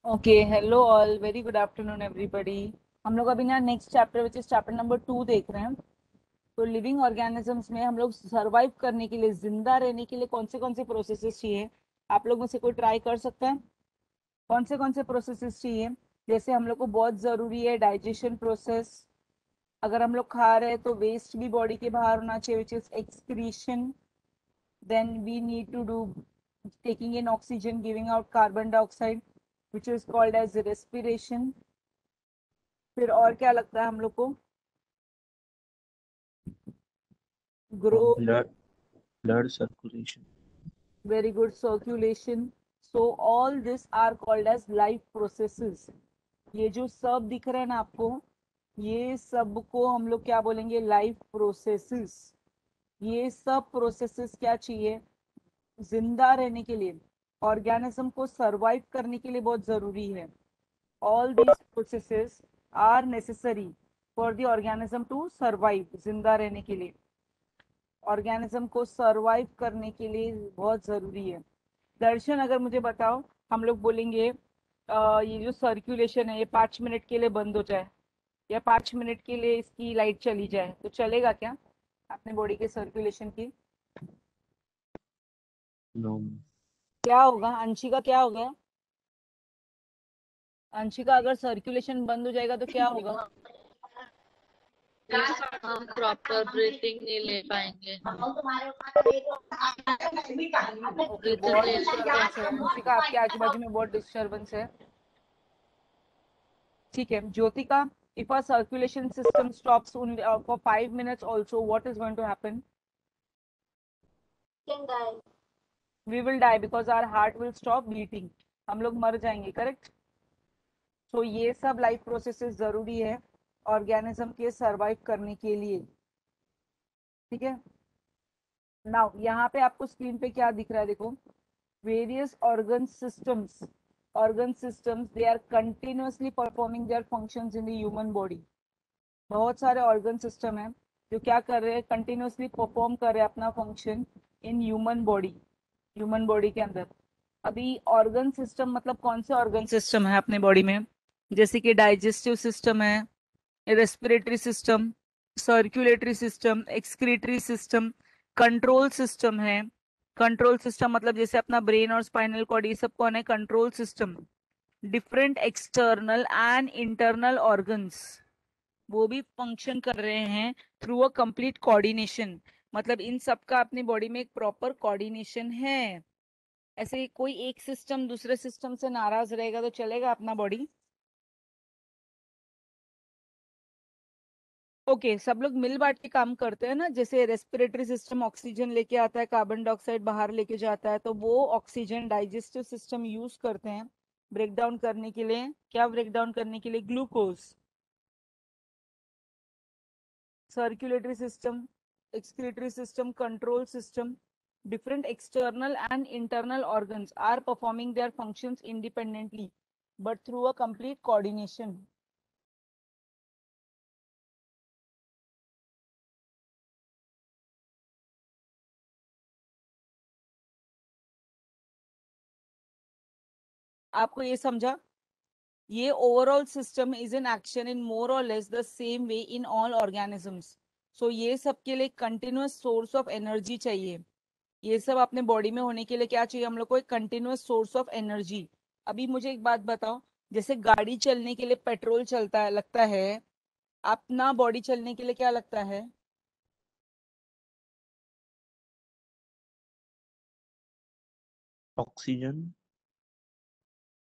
Okay, hello all, very good afternoon everybody. हम लोग अभी ना next chapter which is chapter number 2 देख रहे हैं। तो लिविंग ऑर्गेनिजम्स में हम लोग सरवाइव करने के लिए, जिंदा रहने के लिए कौन से प्रोसेसेस चाहिए? आप लोग में से कोई ट्राई कर सकता है? कौन से प्रोसेसेस चाहिए? जैसे हम लोग को बहुत जरूरी है डाइजेशन प्रोसेस। अगर हम लोग खा रहे हैं तो वेस्ट भी बॉडी के बाहर होना चाहिए, which is excretion. Then we need to do taking in oxygen, giving out carbon dioxide, which is called as respiration. फिर और क्या लगता है हम लोग को? Grow. blood blood circulation. Very good, circulation. So all this are called as life processes. ये जो सब दिख रहे हैं ना आपको, ये सब को हम लोग क्या बोलेंगे? Life processes. ये सब प्रोसेसेस क्या चाहिए? जिंदा रहने के लिए, ऑर्गेनिज्म को सरवाइव करने के लिए बहुत जरूरी है। All these processes are necessary for the organism to survive. जिंदा रहने के लिए, ऑर्गेनिज्म को सरवाइव करने के लिए बहुत जरूरी है। दर्शन, अगर मुझे बताओ, हम लोग बोलेंगे ये जो सर्कुलेशन है ये 5 मिनट के लिए बंद हो जाए, या 5 मिनट के लिए इसकी लाइट चली जाए, तो चलेगा क्या अपने बॉडी के सर्कुलेशन की? No. क्या होगा अंशिका, क्या होगा? अंशिका, अगर सर्कुलेशन बंद हो जाएगा तो क्या होगा? हम प्रॉपर ब्रीथिंग नहीं ले पाएंगे। ओके, बहुत डिस्टरबेंस है अंशिका, आपके आजू बाजू में बहुत डिस्टरबेंस है। ठीक है Jyotika, if our circulation system stops only for 5 minutes also, what is going to happen? We will die because our heart will stop beating. हम लोग मर जाएंगे, करेक्ट? तो ये सब लाइफ प्रोसेसेस जरूरी है ऑर्गेनिज्म के सरवाइव करने के लिए। ठीक है, नाउ यहाँ पे आपको स्क्रीन पे क्या दिख रहा है, देखो। Various organ systems they are continuously performing their functions in the human body. बहुत सारे ऑर्गन सिस्टम है जो क्या कर रहे हैं? कंटिन्यूसली परफॉर्म कर रहे हैं अपना फंक्शन इन ह्यूमन बॉडी के अंदर। अभी ऑर्गन सिस्टम मतलब कौन से ऑर्गन सिस्टम है अपने बॉडी में? जैसे कि डाइजेस्टिव सिस्टम है, respiratory system, circulatory system, excretory system, control system है। कंट्रोल सिस्टम मतलब जैसे अपना ब्रेन और स्पाइनल कॉर्ड, ये सब कौन है? Control system. Different external and internal organs, वो भी फंक्शन कर रहे हैं थ्रू अ कंप्लीट कोऑर्डिनेशन। मतलब इन सब का अपनी बॉडी में एक प्रॉपर कोऑर्डिनेशन है। ऐसे कोई एक सिस्टम दूसरे सिस्टम से नाराज रहेगा तो चलेगा अपना बॉडी? ओके, सब लोग मिल बांट के काम करते हैं ना। जैसे रेस्पिरेटरी सिस्टम ऑक्सीजन लेके आता है, कार्बन डाइऑक्साइड बाहर लेके जाता है, तो वो ऑक्सीजन डाइजेस्टिव सिस्टम यूज करते हैं ब्रेक डाउन करने के लिए। क्या ब्रेक डाउन करने के लिए? Glucose. circulatory system, excretory system, control system, different external and internal organs are performing their functions independently but through a complete coordination. आपको ये समझा? ये overall system is in action in more or less the same way in all organisms. So ये सब के लिए continuous source of energy चाहिए। ये सब अपने बॉडी में होने के लिए क्या चाहिए हम लोग को? एक कंटिन्यूअस सोर्स ऑफ एनर्जी। अभी मुझे एक बात बताओ, जैसे गाड़ी चलने के लिए पेट्रोल चलता है, लगता है, अपना बॉडी चलने के लिए क्या लगता है? Oxygen.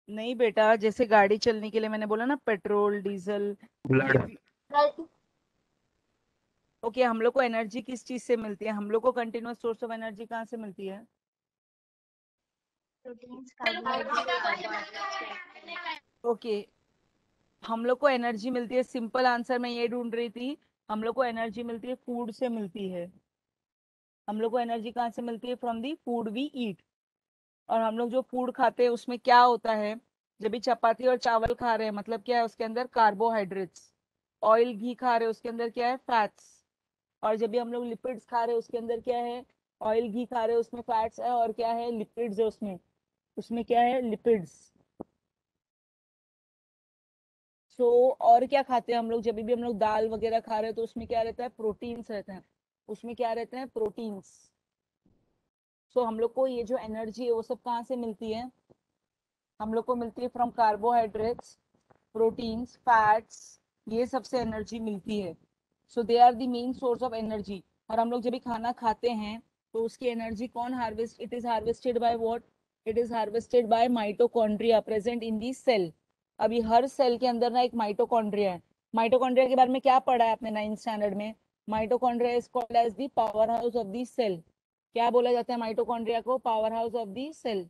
नहीं बेटा, जैसे गाड़ी चलने के लिए मैंने बोला ना, पेट्रोल डीजल, ये Blood. भी। ओके, हम लोग को एनर्जी किस चीज से मिलती है? हम लोग को कंटिन्यूअस सोर्स ऑफ एनर्जी कहाँ से मिलती है? ओके, हम लोग को एनर्जी मिलती है, सिंपल आंसर मैं ये ढूंढ रही थी। हम लोग को एनर्जी मिलती है, फूड से मिलती है। हम लोग को एनर्जी कहाँ से मिलती है? From the food we eat. और हम लोग जो फूड खाते हैं उसमें क्या होता है? जब भी चपाती और चावल खा रहे हैं, मतलब क्या है उसके अंदर? कार्बोहाइड्रेट्स। ऑयल घी खा रहे हैं, उसके अंदर क्या है? फैट्स। और जब भी हम लोग लिपिड्स खा रहे हैं, उसके अंदर क्या है? ऑयल घी खा रहे हैं, उसमें फैट्स है, और क्या है? लिपिड्स है उसमें। उसमें क्या है? लिपिड्स। सो और क्या खाते हैं हम लोग, जब भी हम लोग दाल वगैरह खा रहे हैं तो उसमें क्या रहता है, प्रोटीन्स रहते हैं, उसमें क्या रहते हैं, प्रोटीन्स। सो हम लोग को ये जो एनर्जी है वो सब कहाँ से मिलती है, हम लोग को मिलती है फ्रॉम कार्बोहाइड्रेट्स, प्रोटीन्स, फैट्स, ये सबसे एनर्जी मिलती है। So they are the main source of energy. और हम लोग जब भी खाना खाते हैं तो उसकी एनर्जी कौन harvest, it is harvested by what, it is harvested by mitochondria present in the cell. अभी हर सेल के अंदर ना एक माइटोकॉन्ड्रिया है। माइटोकॉन्ड्रिया के बारे में क्या पढ़ा है आपने 9th स्टैंडर्ड में, mitochondria is called as the power house of the cell. क्या बोला जाता है माइटोकॉन्ड्रिया को, power house of the cell.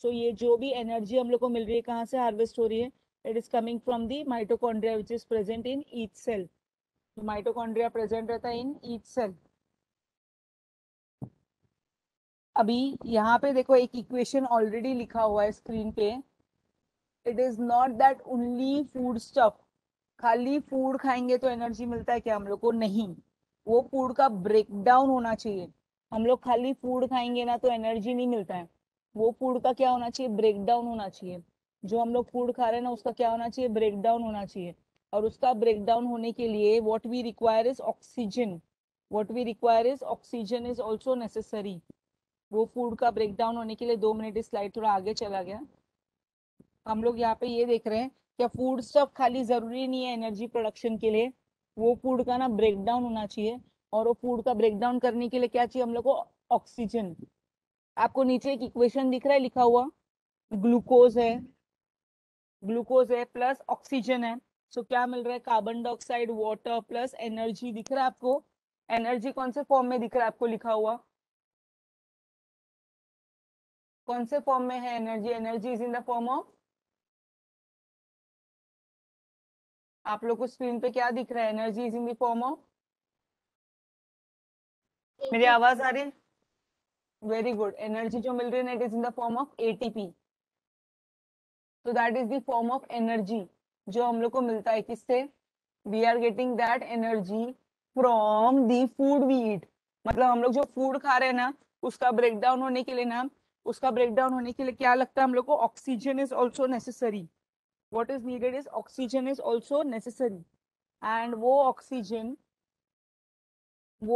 So ये जो भी एनर्जी हम लोग को मिल रही है कहाँ से हार्वेस्ट हो रही है, it is coming from the mitochondria which is present in each cell. Mitochondria present रहता है इन ईच सेल। अभी यहाँ पे देखो एक इक्वेशन ऑलरेडी लिखा हुआ है स्क्रीन पे, it is not that only food stuff, खाली फूड खाएंगे तो एनर्जी मिलता है क्या हम लोग को, नहीं, वो फूड का ब्रेक डाउन होना चाहिए। हम लोग खाली फूड खाएंगे ना तो एनर्जी नहीं मिलता है, वो फूड का क्या होना चाहिए, ब्रेक डाउन होना चाहिए। जो हम लोग फूड खा रहे हैं ना उसका क्या होना चाहिए, ब्रेक डाउन होना चाहिए। और उसका ब्रेक डाउन होने के लिए what we require is oxygen, what we require is oxygen is also necessary. वो फूड का ब्रेक डाउन होने के लिए, 2 मिनट इस स्लाइड थोड़ा आगे चला गया, हम लोग यहाँ पे ये देख रहे हैं क्या फूड स्टफ खाली जरूरी नहीं है एनर्जी प्रोडक्शन के लिए, वो फूड का ना ब्रेक डाउन होना चाहिए। और वो फूड का ब्रेक डाउन करने के लिए क्या चाहिए हम लोग को, ऑक्सीजन। आपको नीचे एक इक्वेशन दिख रहा है लिखा हुआ, ग्लूकोज है, ग्लूकोज है प्लस ऑक्सीजन है। सो क्या मिल रहा है, carbon dioxide, water plus energy दिख रहा है आपको। एनर्जी कौन से फॉर्म में दिख रहा है आपको लिखा हुआ, कौन से फॉर्म में है energy, energy is in the form of, आप लोग को स्क्रीन पे क्या दिख रहा है, energy is in the form of, मेरी आवाज आ रही है, वेरी गुड, एनर्जी जो मिल रही है it is in the form of ATP. तो that is the form of energy जो हम लोग को मिलता है किससे, we are getting that energy from the food we eat. मतलब हम लोग जो फूड खा रहे हैं ना उसका ब्रेक डाउन होने के लिए ना, उसका ब्रेक डाउन होने के लिए क्या लगता है हम लोग को, oxygen is also necessary. what is needed is oxygen is also necessary। and वो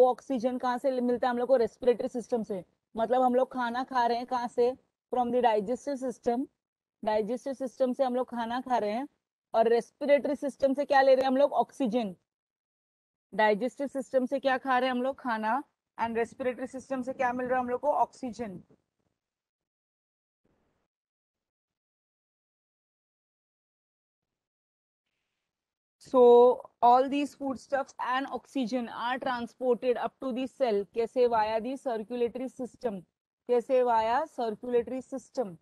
ऑक्सीजन कहाँ से मिलता है हम लोग को, रेस्पिरेटरी सिस्टम से। मतलब हम लोग खाना खा रहे हैं कहाँ से, from the digestive system, digestive system से हम लोग खाना खा रहे हैं। और रेस्पिरेटरी सिस्टम से क्या ले रहे हैं हम लोग, ऑक्सीजन। डाइजेस्टिव सिस्टम से क्या खा रहे हैं हम लोग, खाना। एंड रेस्पिरेटरी सिस्टम से क्या मिल रहा है हम लोग को, oxygen. So all these foodstuffs and oxygen are transported up to the cell, कैसे, via the circulatory system, कैसे, via circulatory system।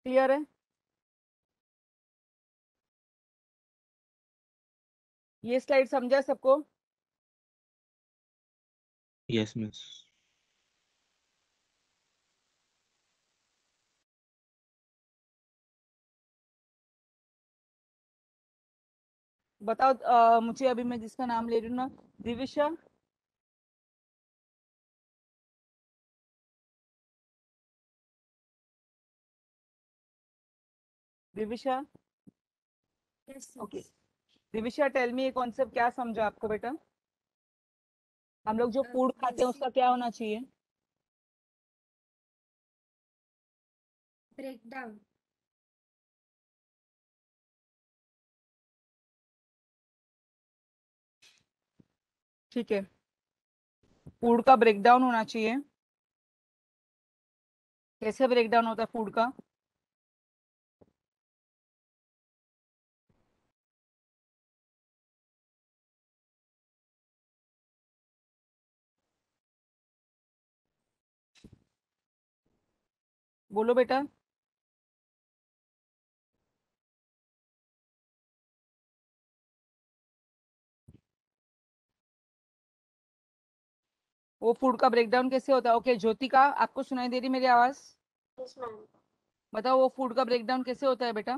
क्लियर है, ये स्लाइड समझा सबको। Yes, miss. बताओ मुझे, अभी मैं जिसका नाम ले रही हूँ ना, Divisha, Divisha, okay, Divisha tell me ये कॉन्सेप्ट क्या समझा आपको बेटा, हम लोग जो फूड खाते हैं उसका क्या होना चाहिए, ब्रेकडाउन। ठीक है, फूड का ब्रेकडाउन होना चाहिए। कैसे ब्रेकडाउन होता है फूड का, बोलो बेटा। वो फूड का ब्रेकडाउन कैसे होता है, ओके ज्योतिका आपको सुनाई दे रही मेरी आवाज, बताओ वो फूड का ब्रेकडाउन कैसे होता है बेटा,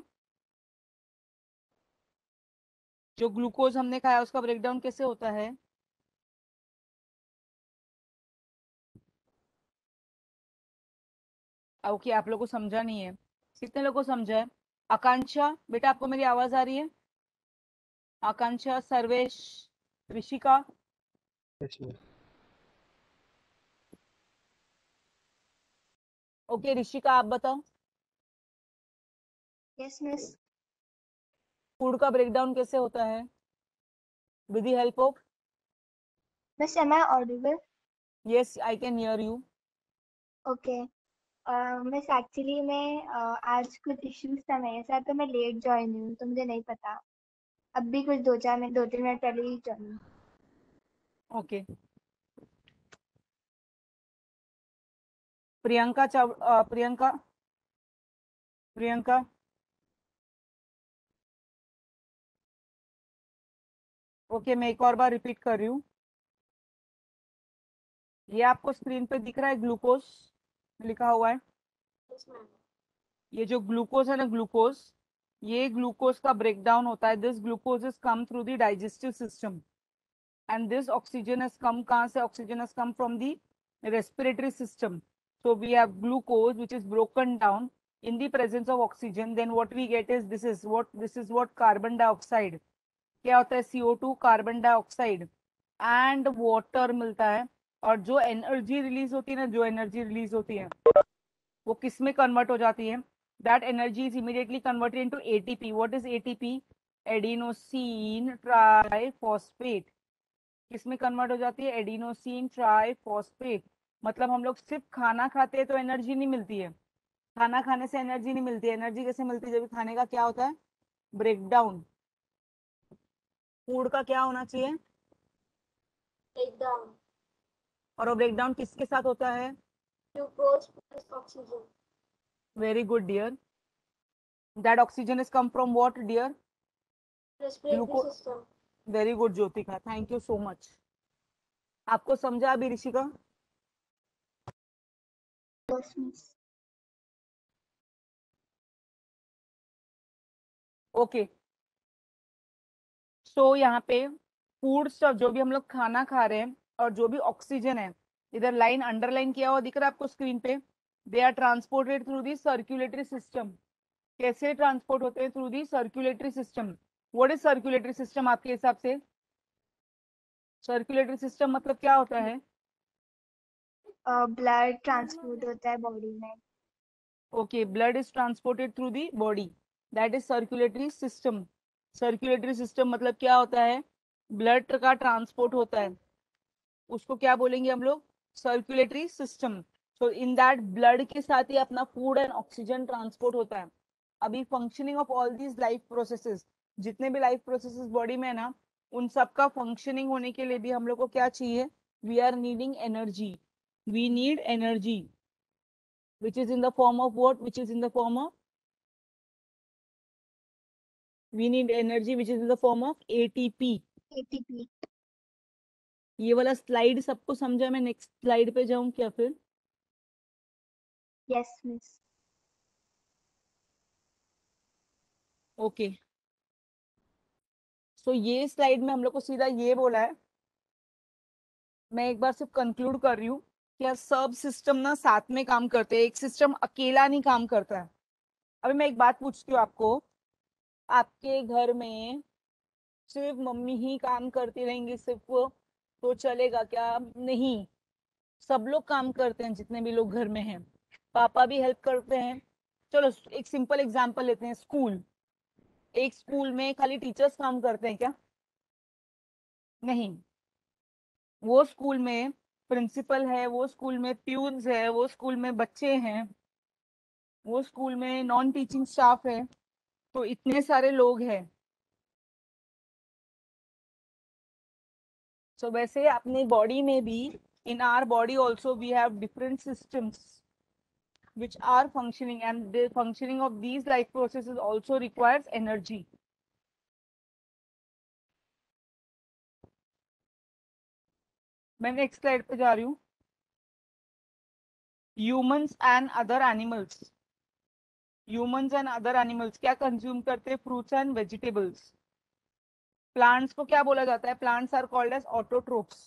जो ग्लूकोज हमने खाया उसका ब्रेकडाउन कैसे होता है, ओके आप लोग को समझा नहीं है, कितने लोग को समझा है, आकांक्षा बेटा, आपको मेरी आवाज आ रही है? Akanksha, Sarvesh, Rishika, Yes, ma'am. Okay Rishika आप बताओ, यस मिस। फूड का ब्रेकडाउन कैसे होता है? With the help of, miss am I audible? Yes I can hear you. Okay miss, actually मैं आज कुछ इश्यूज था मेरे साथ, तो मैं लेट ज्वाइन हुई हूँ, तो मुझे नहीं पता। अब भी कुछ 2-3 मिनट पहले ही join. Okay Priyanka Priyanka, Priyanka, okay मैं एक और बार रिपीट कर रही हूँ। ये आपको स्क्रीन पे दिख रहा है ग्लूकोज लिखा हुआ है। ये जो ग्लूकोज है ना, ग्लूकोज, ये ग्लूकोज का ब्रेकडाउन होता है। This glucose is come through the digestive system and this oxygen is कम, कहाँ से? Oxygen is come from the respiratory system. So we have glucose which is broken down in the presence of oxygen. Then what we get is this is what carbon dioxide, क्या होता है? CO2, carbon dioxide and water मिलता है। और जो energy release होती है ना, जो एनर्जी रिलीज होती है वो किस में कन्वर्ट हो जाती है? That energy is immediately converted into ATP. What is ATP? Adenosine triphosphate. किस में कन्वर्ट हो जाती है? Adenosine triphosphate. मतलब हम लोग सिर्फ खाना खाते हैं तो एनर्जी नहीं मिलती है। खाना खाने से एनर्जी नहीं मिलती है। एनर्जी कैसे मिलती है? जब खाने का क्या होता है? ब्रेकडाउन। फूड का क्या होना चाहिए? ब्रेकडाउन। और वो ब्रेकडाउन किसके साथ होता है? Glucose plus oxygen. Very good dear. That oxygen is come from what dear? Respiratory glucose. System. Very good Jyotika, thank you so much. आपको समझा अभी Rishika? Yes miss. Okay so यहाँ पे फूड स्टफ, जो भी हम लोग खाना खा रहे हैं और जो भी ऑक्सीजन है, इधर लाइन अंडरलाइन किया हुआ दिख रहा है आपको स्क्रीन पे। They are transported through the circulatory system. कैसे ट्रांसपोर्ट होते हैं? Through the circulatory system. What is circulatory system आपके हिसाब से? सर्कुलेटरी सिस्टम मतलब क्या होता है? ब्लड ट्रांसपोर्ट होता है बॉडी में। Okay, blood is transported through the body, that is circulatory system. Circulatory system मतलब क्या होता है? ब्लड का ट्रांसपोर्ट होता है, उसको क्या बोलेंगे हम लोग? Circulatory system. So in that blood के साथ ही अपना फूड एंड ऑक्सीजन ट्रांसपोर्ट होता है। अभी functioning of all these life processes, जितने भी लाइफ प्रोसेसेस बॉडी में है ना, उन सब का फंक्शनिंग होने के लिए भी हम लोग को क्या चाहिए? We are needing energy. We need energy which is in the form of what? Which is in the form of, we need energy which is in the form of ATP. ATP. ये वाला slide सबको समझा? मैं next slide पे जाऊं क्या फिर? Yes miss. Okay सो ये स्लाइड में हम लोग को सीधा ये बोला है, मैं एक बार सिर्फ कंक्लूड कर रही हूँ, क्या सब सिस्टम ना साथ में काम करते हैं, एक सिस्टम अकेला नहीं काम करता है। अभी मैं एक बात पूछती हूँ आपको, आपके घर में सिर्फ मम्मी ही काम करती रहेंगी सिर्फ तो चलेगा क्या? नहीं, सब लोग काम करते हैं, जितने भी लोग घर में हैं। पापा भी हेल्प करते हैं। चलो एक सिंपल एग्जांपल लेते हैं, स्कूल। एक स्कूल में खाली टीचर्स काम करते हैं क्या? नहीं, वो स्कूल में प्रिंसिपल है, वो स्कूल में प्यून्स है, वो स्कूल में बच्चे हैं, वो स्कूल में नॉन टीचिंग स्टाफ है। तो इतने सारे लोग हैं। सो वैसे अपनी बॉडी में भी, in our body also we have different systems which are functioning, and the functioning of these life processes also requires energy. मैं नेक्स्ट स्लाइड पे जा रही हूँ। Humans and other animals, humans and other animals क्या consume करते हैं? Fruits and vegetables. Plants को क्या बोला जाता है? Plants are called as autotrophs.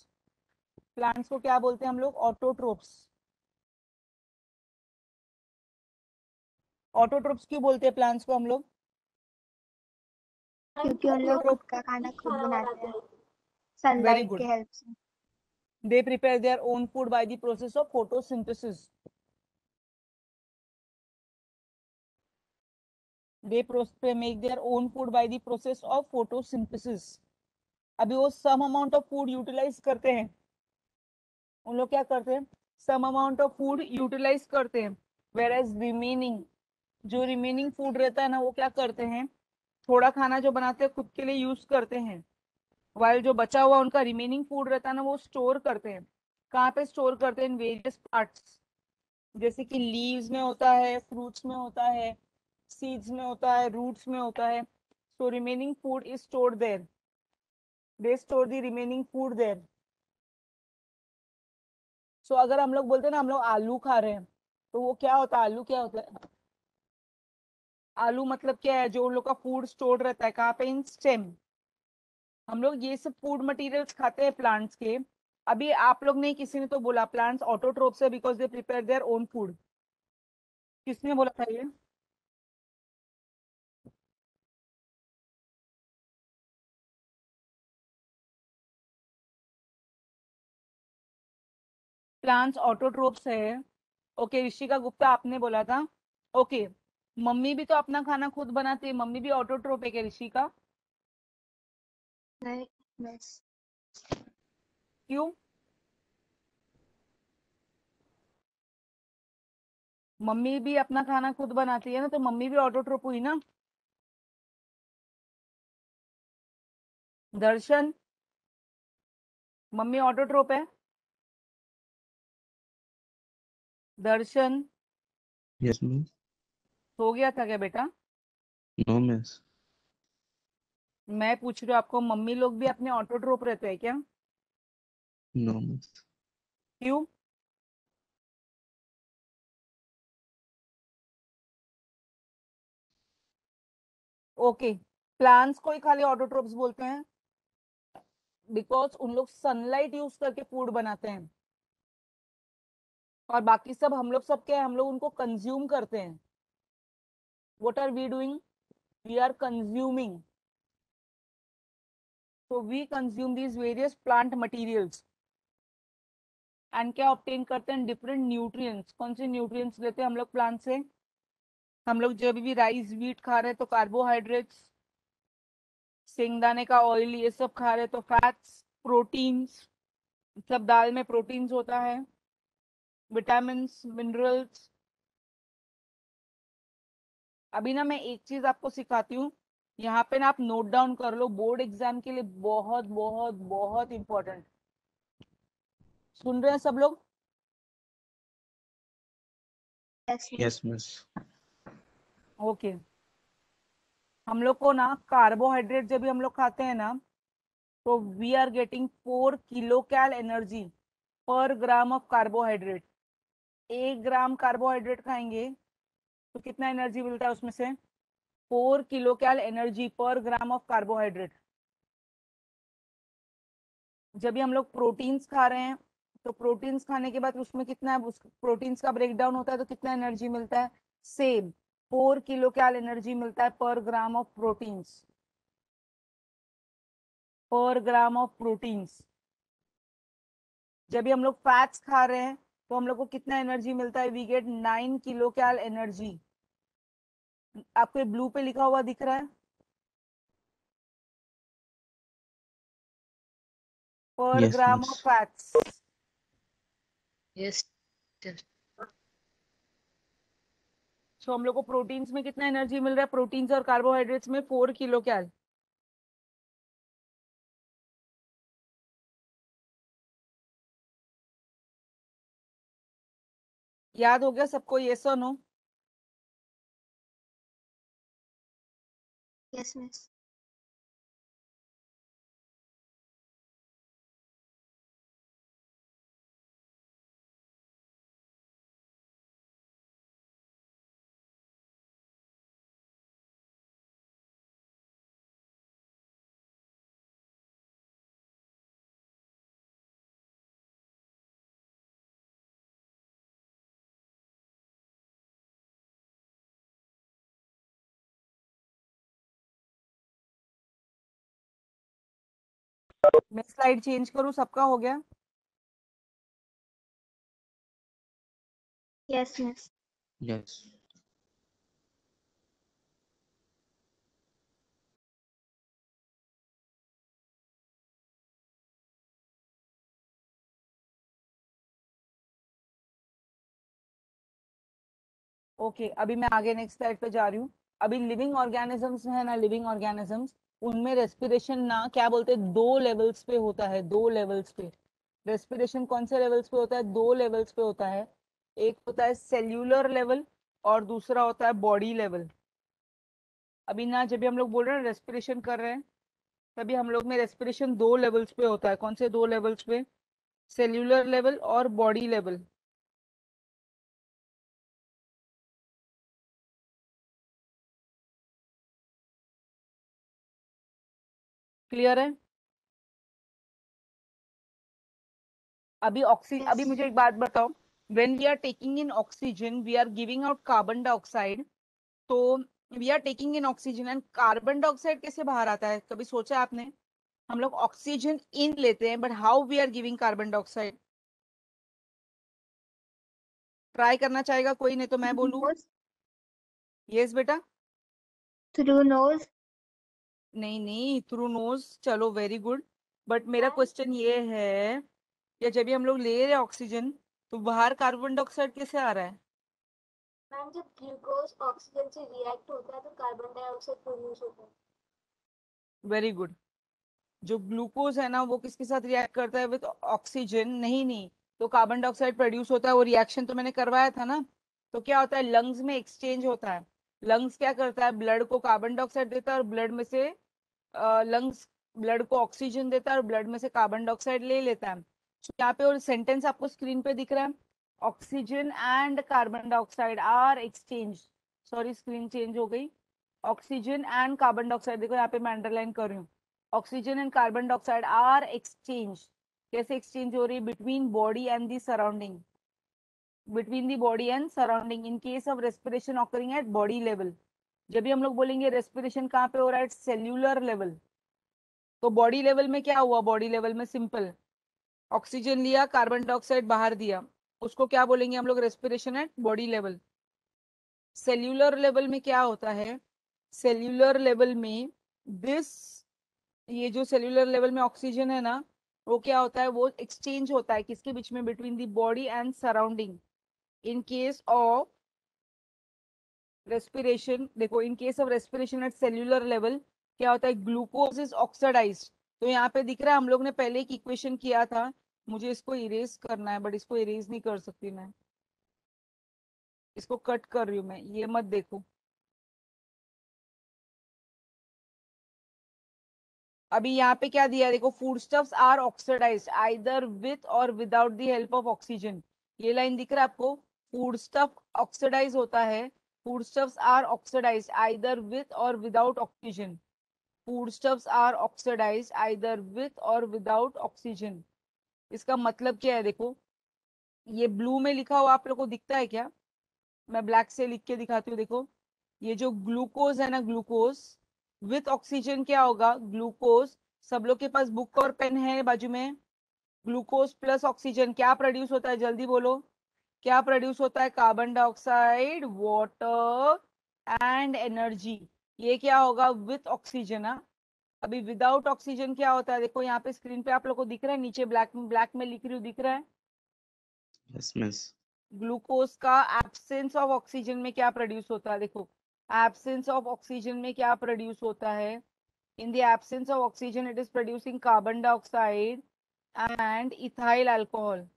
Plants को क्या बोलते हैं हम लोग? ऑटोट्रोप्स। ऑटोट्रोप्स क्यों बोलते हैं प्लांट्स को हम लोग? क्योंकि उन लोग खुद का खाना खुद बनाते हैं सनलाइट good. के हेल्प से। They prepare their own food by the process of photosynthesis. They make their own food by the process of photosynthesis. अभी वो some amount of food utilize करते हैं, उन लोग क्या करते हैं, some amount of food utilize करते हैं, whereas remaining, जो remaining food रहता है ना, वो क्या करते हैं, थोड़ा खाना जो बनाते हैं खुद के लिए यूज करते हैं, वाइल जो बचा हुआ उनका रिमेनिंग फूड रहता है ना, वो स्टोर करते हैं। कहाँ पे स्टोर करते हैं? इन वेरियस पार्ट्स, जैसे कि लीव्स में होता है, फ्रूट्स में होता है, सीड्स में होता है, रूट्स में होता है। So remaining food is stored there, they store the remaining food there. So अगर हम लोग बोलते हैं ना हम लोग आलू खा रहे हैं, तो वो क्या होता है, आलू क्या होता है? आलू मतलब क्या है? जो उन लोग का फूड स्टोर्ड रहता है कहाँ पे? इन स्टेम। हम लोग ये सब फूड मटेरियल्स खाते हैं प्लांट्स के। अभी आप लोग ने, किसी ने तो बोला प्लांट्स ऑटोट्रोप्स है because they prepare their own food. किसने बोला था ये? प्लांट्स ऑटोट्रोप्स है। ओके, ऋषिका गुप्ता आपने बोला था। ओके, मम्मी भी तो अपना खाना खुद बनाती है, मम्मी भी ऑटोट्रोप है क्या ऋषिका? नहीं बस। क्यों? मम्मी भी अपना खाना खुद बनाती है ना, तो मम्मी भी ऑटोट्रोप हुई ना। दर्शन, मम्मी ऑटोट्रोप है? दर्शन, Yes, miss. हो गया था क्या बेटा? No, miss. मैं पूछ रही हूँ आपको, मम्मी लोग भी अपने ऑटोट्रोप रहते हैं क्या? No, miss. क्यों? ओके, प्लांट्स को ही खाली ऑटोट्रोप्स बोलते हैं बिकॉज उन लोग सनलाइट यूज करके फूड बनाते हैं, और बाकी सब हम लोग सब क्या है, हम लोग उनको कंज्यूम करते हैं। What are we doing? We are consuming. so we consume these various plant materials and क्या ऑब्टेन करते हैं? Different nutrients. कौन से न्यूट्रिएंट्स लेते हैं हम लोग प्लांट से? हम लोग जब भी राइस व्हीट खा रहे हैं तो कार्बोहाइड्रेट्स, शेंगदाने का ऑयल ये सब खा रहे हैं तो फैट्स, प्रोटीन्स, सब दाल में प्रोटीन्स होता है, विटामिन मिनरल्स। अभी ना मैं एक चीज आपको सिखाती हूँ, यहाँ पे ना आप नोट डाउन कर लो, बोर्ड एग्जाम के लिए बहुत बहुत बहुत इंपॉर्टेंट। सुन रहे हैं सब लोग? Yes Yes, miss. ओके, हम लोग को ना कार्बोहाइड्रेट जब भी हम लोग खाते हैं ना, तो we are getting 4 kilo energy per gram of carbohydrate. 1 gram carbohydrate खाएंगे तो कितना एनर्जी मिलता है उसमें से? 4 kilo energy per gram of carbohydrate. जब भी हम लोग प्रोटीन्स खा रहे हैं, तो प्रोटीन्स खाने के बाद उसमें कितना, उस प्रोटीन्स का ब्रेक डाउन होता है तो कितना एनर्जी मिलता है? सेम 4 किलो एनर्जी मिलता है पर ग्राम ऑफ प्रोटीन्स, पर ग्राम ऑफ प्रोटीन्स। जब भी हम लोग फैट्स खा रहे हैं तो हम लोग को कितना एनर्जी मिलता है? We get 9 kilo energy. आपको ये ब्लू पे लिखा हुआ दिख रहा है, पर Yes, gram of miss. Fats. Yes. Yes. तो हम लोग को प्रोटीन्स में कितना एनर्जी मिल रहा है? प्रोटीन्स और कार्बोहाइड्रेट्स में 4 किलो। याद हो गया सबको? ये सो नो? Yes miss. मैं स्लाइड चेंज करूँ, सबका हो गया? Yes miss. Yes. ओके अभी मैं आगे नेक्स्ट स्लाइड पे जा रही हूँ। अभी लिविंग ऑर्गेनिजम्स है ना, लिविंग ऑर्गेनिजम्स, उनमें रेस्पिरेशन ना क्या बोलते हैं, दो लेवल्स पे होता है, दो लेवल्स पे। रेस्पिरेशन कौन से लेवल्स पे होता है? दो लेवल्स पे होता है। एक होता है सेल्यूलर लेवल और दूसरा होता है बॉडी लेवल। अभी ना जब भी हम लोग बोल रहे हैं रेस्पिरेशन कर रहे हैं, तभी हम लोग में रेस्पिरेशन दो लेवल्स पे होता है। कौन से दो लेवल्स पे? सेल्यूलर लेवल और बॉडी लेवल। क्लियर है? अभी यस। मुझे एक बात बताओ, when we are taking in oxygen we are giving out carbon dioxide, तो we are taking in oxygen and carbon dioxide कैसे बाहर आता है? कभी सोचा है आपने? हम लोग ऑक्सीजन इन लेते हैं, but how we are giving carbon dioxide? Try करना चाहेगा कोई? नहीं तो मैं बोलूं। नोज। यस बेटा। Through nose. नहीं नहीं, थ्रू नोज चलो, वेरी गुड। बट मेरा क्वेश्चन ये है कि जब भी हम लोग ले रहे हैं ऑक्सीजन, तो बाहर कार्बन डाइऑक्साइड कैसे आ रहा है? मैम जब ग्लूकोज ऑक्सीजन से रिएक्ट होता है तो कार्बन डाइऑक्साइड प्रोड्यूस होता है। Very good. जो ग्लूकोज है ना, वो किसके साथ रिएक्ट करता है? With oxygen. नहीं नहीं, तो कार्बन डाइऑक्साइड प्रोड्यूस होता है। वो रिएक्शन तो मैंने करवाया था ना। तो क्या होता है, लंग्स में एक्सचेंज होता है। लंग्स क्या करता है, ब्लड को कार्बन डाइऑक्साइड देता है और ब्लड में से लंग्स ब्लड को ऑक्सीजन देता है और ब्लड में से कार्बन डाइऑक्साइड ले लेता है। तो यहाँ पे और सेंटेंस आपको स्क्रीन पे दिख रहा है, oxygen and carbon dioxide are exchange. Sorry, screen change हो गई। ऑक्सीजन एंड कार्बन डाइऑक्साइड, देखो यहाँ पे मैं अंडरलाइन कर रही हूँ। Oxygen and carbon dioxide are exchange. कैसे एक्सचेंज हो रही है? Between body and the surrounding, between the body and surrounding in case of respiration occurring at body level. जब भी हम लोग बोलेंगे रेस्पिरेशन कहाँ पे हो रहा है? Cellular level. तो बॉडी लेवल में क्या हुआ? बॉडी लेवल में सिंपल, ऑक्सीजन लिया, कार्बन डाइऑक्साइड बाहर दिया, उसको क्या बोलेंगे हम लोग? Respiration at body level. Cellular level में क्या होता है? सेल्यूलर लेवल में दिस, ये जो सेल्यूलर लेवल में ऑक्सीजन है ना, वो क्या होता है? वो एक्सचेंज होता है किसके बीच में? Between the body and surrounding. In case of respiration, देखो, in case of respiration at cellular level क्या होता है? Glucose is oxidised. तो यहाँ पे दिख रहा है, हम लोग ने पहले एक इक्वेशन किया था। मुझे इसको इरेज करना है, बट इसको इरेज नहीं कर सकती मैं, इसको कट कर रही हूँ मैं, ये मत देखो। अभी यहाँ पे क्या दिया है देखो, food stuffs are oxidised either with और without the help of oxygen. ये लाइन दिख रहा है आपको? फूड स्टफ ऑक्सीडाइज होता है, food stuffs are oxidised either with और without oxygen. Food stuffs are oxidised either with और विदाउट ऑक्सीजन। इसका मतलब क्या है? देखो, ये ब्लू में लिखा हुआ आप लोग को दिखता है क्या? मैं ब्लैक से लिख के दिखाती हूँ, देखो। ये जो ग्लूकोज है ना, ग्लूकोज विथ ऑक्सीजन क्या होगा? ग्लूकोज, सब लोग के पास बुक और पेन है बाजू में? ग्लूकोज प्लस ऑक्सीजन क्या प्रोड्यूस होता है? जल्दी बोलो, क्या प्रोड्यूस होता है? Carbon dioxide, water and energy. ये क्या होगा? With oxygen. हाँ, अभी विदाउट ऑक्सीजन क्या होता है? देखो यहाँ पे स्क्रीन पे आप लोग को दिख रहा है, नीचे ब्लैक ब्लैक में लिख रही हूँ, दिख रहा है? Yes, miss. ग्लूकोज का एब्सेंस ऑफ ऑक्सीजन में क्या प्रोड्यूस होता है? देखो, एब्सेंस ऑफ ऑक्सीजन में क्या प्रोड्यूस होता है? In the absence of oxygen it is producing carbon dioxide and ethyl alcohol.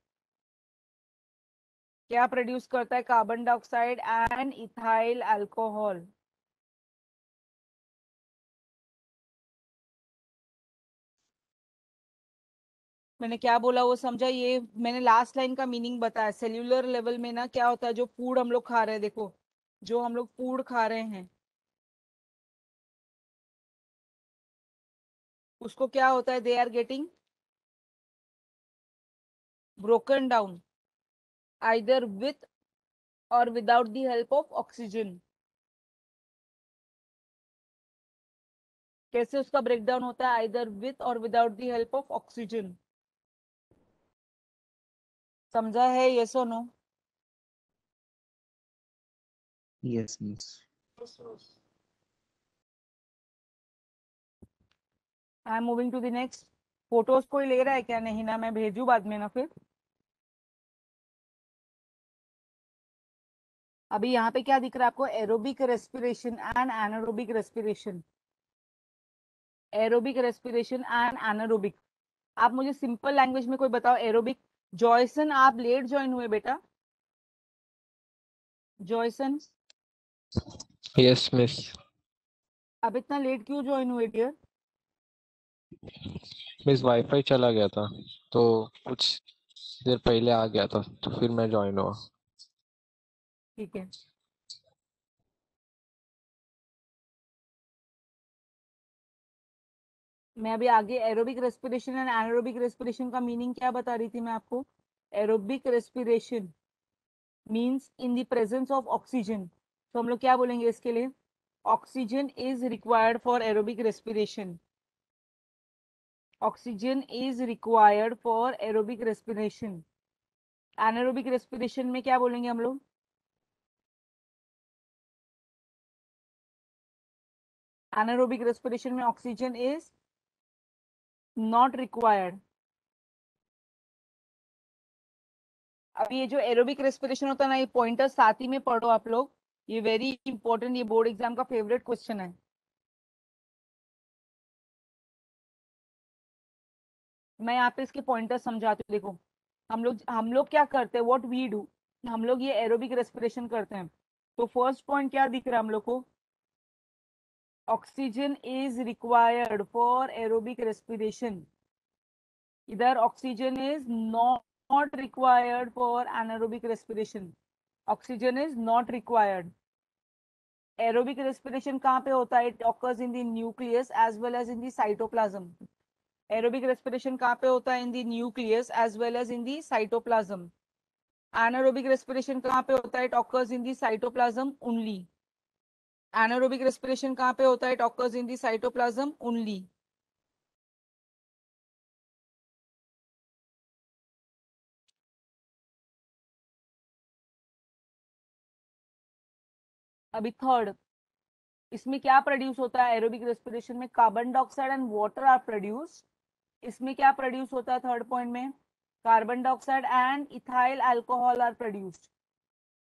क्या प्रोड्यूस करता है? Carbon dioxide and ethyl alcohol. मैंने क्या बोला वो समझा? ये मैंने लास्ट लाइन का मीनिंग बताया। सेल्यूलर लेवल में ना क्या होता है, जो फूड हम लोग खा रहे हैं, देखो, जो हम लोग फूड खा रहे हैं, उसको क्या होता है? They are getting broken down either with और without the help of oxygen. कैसे उसका ब्रेकडाउन होता है, आइदर विथ और without the help of oxygen. समझा है, यस और no? Yes, miss. Yes, miss. I am moving to the next. Photos कोई ले रहा है क्या? नहीं ना, मैं भेजू बाद में ना फिर। अभी यहाँ पे क्या दिख रहा है आपको? Aerobic respiration and anaerobic respiration. Aerobic respiration and anaerobic. आप मुझे सिंपल लैंग्वेज में कोई बताओ एरोबिक। जॉयसन, आप लेट ज्वाइन हुए बेटा? जॉयसन, यस मिस। अब इतना लेट क्यों ज्वाइन हुए डियर? मिस वाईफाई चला गया था तो कुछ देर पहले आ गया था तो फिर मैं ज्वाइन हुआ। ठीक है। मैं अभी आगे aerobic respiration and anaerobic respiration का मीनिंग क्या बता रही थी मैं आपको? Aerobic respiration means in the presence of oxygen. तो हम लोग क्या बोलेंगे इसके लिए? Oxygen is required for aerobic respiration. Oxygen is required for aerobic respiration. Anaerobic respiration में क्या बोलेंगे हम लोग? एनारोबिक रेस्पिरेशन में ऑक्सीजन इज नॉट रिक्वायर्ड। अब ये जो एरोबिक रेस्पिरेशन होता है ना, ये पॉइंटर साथ ही में पढ़ो आप लोग, ये वेरी इंपॉर्टेंट, ये बोर्ड एग्जाम का फेवरेट क्वेश्चन है। मैं यहाँ पे इसके पॉइंटर समझाती हूँ। देखो, हम लोग क्या करते हैं, व्हाट वी डू, हम लोग ये एरोबिक रेस्पिरेशन करते हैं। तो फर्स्ट पॉइंट क्या दिख रहा है हम लोग को? Oxygen is required for aerobic respiration. इधर oxygen is not required for anaerobic respiration. Oxygen is not required. Aerobic respiration कहाँ पे होता है? It occurs in the nucleus as well as in the cytoplasm. Aerobic respiration कहाँ पे होता है? In the nucleus as well as in the cytoplasm. Anaerobic respiration कहाँ पे होता है? It occurs in the cytoplasm only. Anaerobic respiration कहाँ पे होता है? It occurs in the cytoplasm only. अभी थर्ड, इसमें क्या प्रोड्यूस होता है? एरोबिक रेस्पिरेशन में carbon dioxide and water are produced. इसमें क्या प्रोड्यूस होता है? थर्ड पॉइंट में carbon dioxide and ethyl alcohol are produced.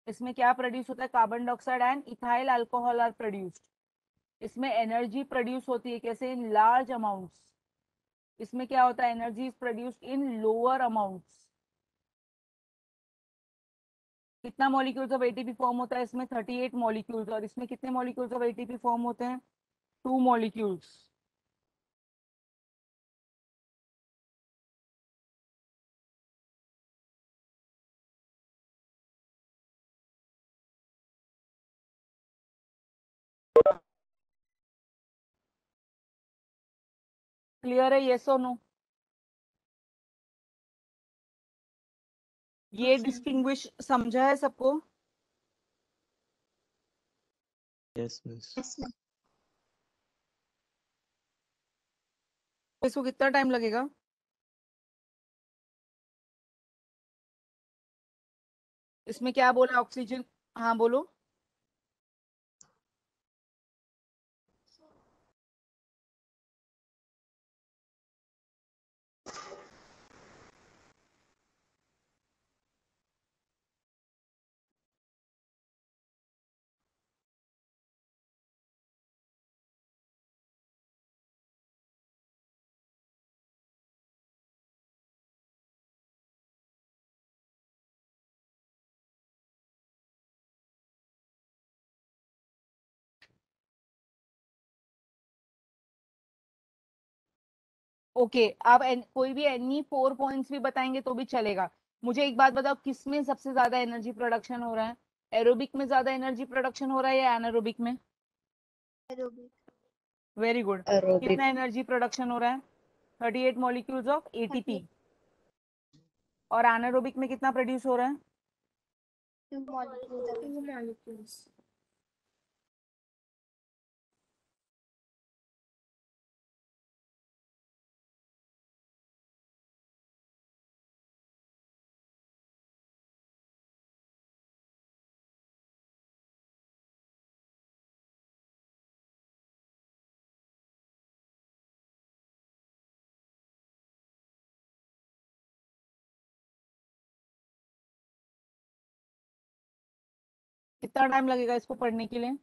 इसमें क्या प्रोड्यूस होता है? Carbon dioxide and ethyl alcohol are produced. इसमें एनर्जी प्रोड्यूस होती है कैसे? In large amounts. इसमें क्या होता है? Energy is produced in lower amounts. कितना मॉलिक्यूल्स ऑफ एटीपी फॉर्म होता है? इसमें 38 मॉलिक्यूल्स। और इसमें कितने मॉलिक्यूल्स ऑफ एटीपी फॉर्म होते हैं? 2 मॉलिक्यूल्स। क्लियर है, येस और नो? ये डिस्टिंग्विश समझा है सबको? Yes, miss. Yes, ma'am. इसको कितना टाइम लगेगा? इसमें क्या बोला? ऑक्सीजन, हाँ बोलो। ओके, आप कोई भी एनी 4 पॉइंट्स भी बताएंगे तो भी चलेगा। मुझे एक बात बताओ, किसमें सबसे ज्यादा एनर्जी प्रोडक्शन हो रहा है? एरोबिक में ज्यादा एनर्जी प्रोडक्शन हो रहा है या एनारोबिक में? Aerobic. Very good. एरोबिक। कितना एनर्जी प्रोडक्शन हो रहा है? 38 मॉलिक्यूल्स ऑफ एटीपी। 38. और एनारोबिक में कितना प्रोड्यूस हो रहा है? 2 molecules of Two molecules. कितना टाइम लगेगा इसको पढ़ने के लिए?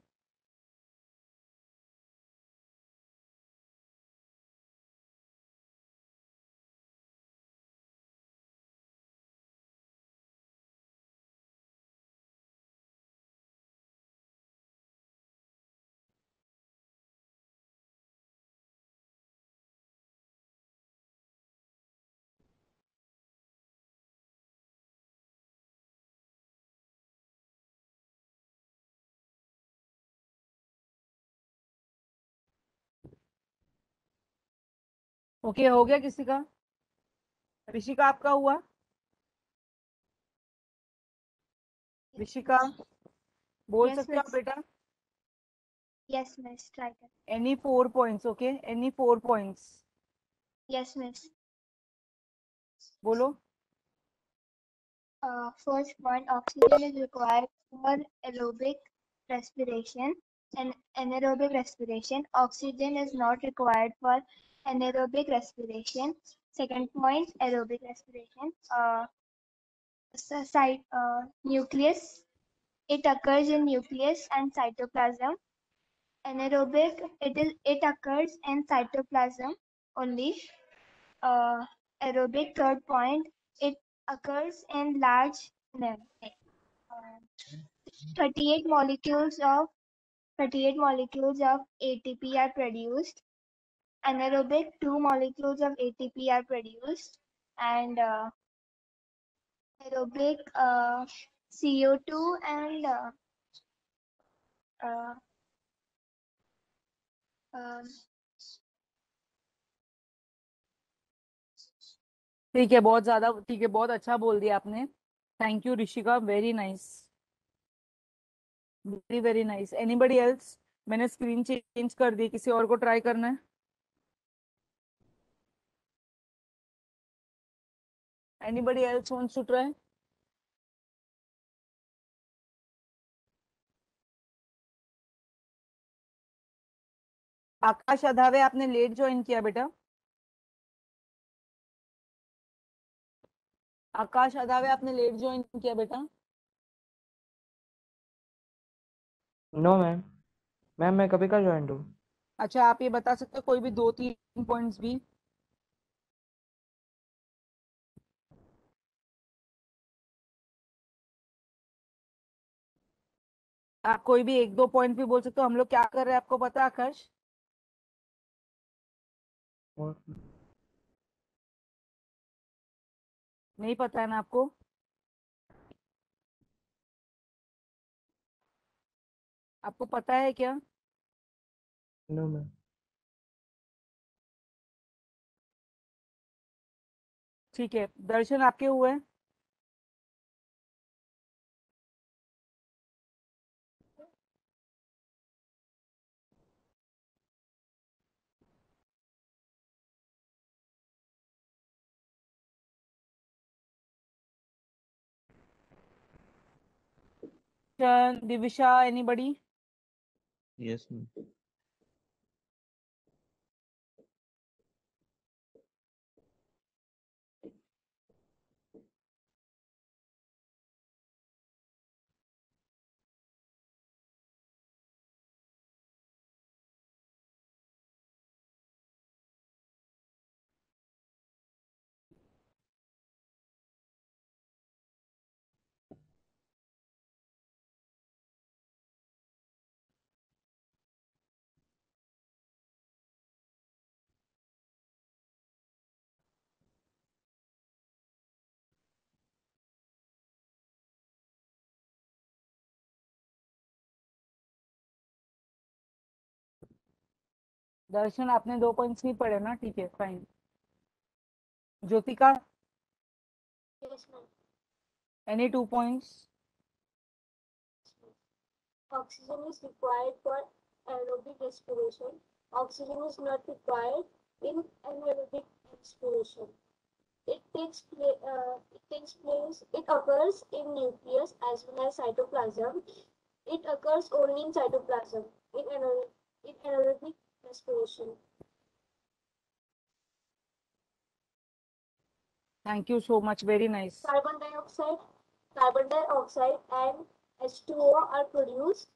ओके, हो गया किसी का? ऋषिका आपका हुआ? ऋषिका बोल Yes, सकते हो आप miss. बेटा? Yes, miss. Try that. Any 4 points, okay? Any 4 points. Yes, miss. बोलो. First point, oxygen is required for aerobic respiration and anaerobic respiration. Oxygen is not required for anaerobic respiration. Second point, aerobic respiration. Nucleus. It occurs in nucleus and cytoplasm. Anaerobic, it occurs in cytoplasm only. Aerobic, third point, it occurs in large no, 38 molecules of 38 molecules of ATP are produced. Anaerobic, 2 molecules of ATP are produced, and aerobic, CO2 and uh, um, ठीक है, बहुत ज्यादा ठीक है, बहुत अच्छा बोल दिया आपने. Thank you Rishika, very nice, very very nice. Anybody else? मैंने स्क्रीन चेंज कर दी, किसी और को ट्राई करना है? Anybody else wants to try? Akash Adhave, आपने लेट ज्वाइन किया बेटा. आकाश अधावे, आपने लेट ज्वाइन किया बेटा. No ma'am. मैम मैं कभी का ज्वाइन हूँ. अच्छा, आप ये बता सकते हो कोई भी 2-3 पॉइंट्स भी? आप कोई भी 1-2 पॉइंट भी बोल सकते हो. हम लोग क्या कर रहे हैं आपको पता है आकाश? नहीं पता है ना आपको? आपको पता है क्या? No ma'am. ठीक है, दर्शन आपके हुए? दिविशा, एनीबडी? Yes, ma'am. दर्शन, आपने 2 पॉइंट्स नहीं पढ़े ना? ठीक है, fine. Jyotika, Yes, ma'am. Any 2 points? Oxygen is required for aerobic respiration. Oxygen is not required in anaerobic respiration. It occurs in nucleus as well as cytoplasm. It occurs only in cytoplasm in anaerobic respiration. Thank you so much, very nice. Carbon dioxide and H2O are produced.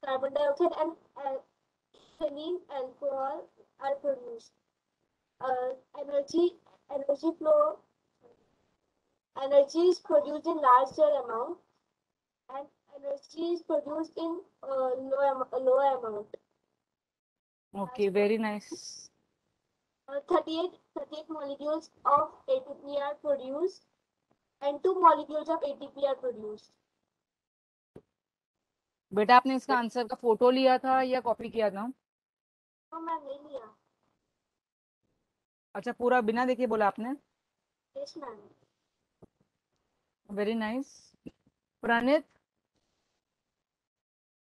Carbon dioxide and ethylene alcohol are produced. Energy flow. Energy is produced in larger amount, and energy is produced in low amount. Okay, very nice. 38 molecules of ATP are produced, and 2 molecules of ATP are produced. बेटा आपने इसका answer का photo लिया था या copy किया था? तो मैं नहीं लिया. अच्छा, पूरा बिना देखे बोला आपने? Yes, ma'am. Very nice. Pranit,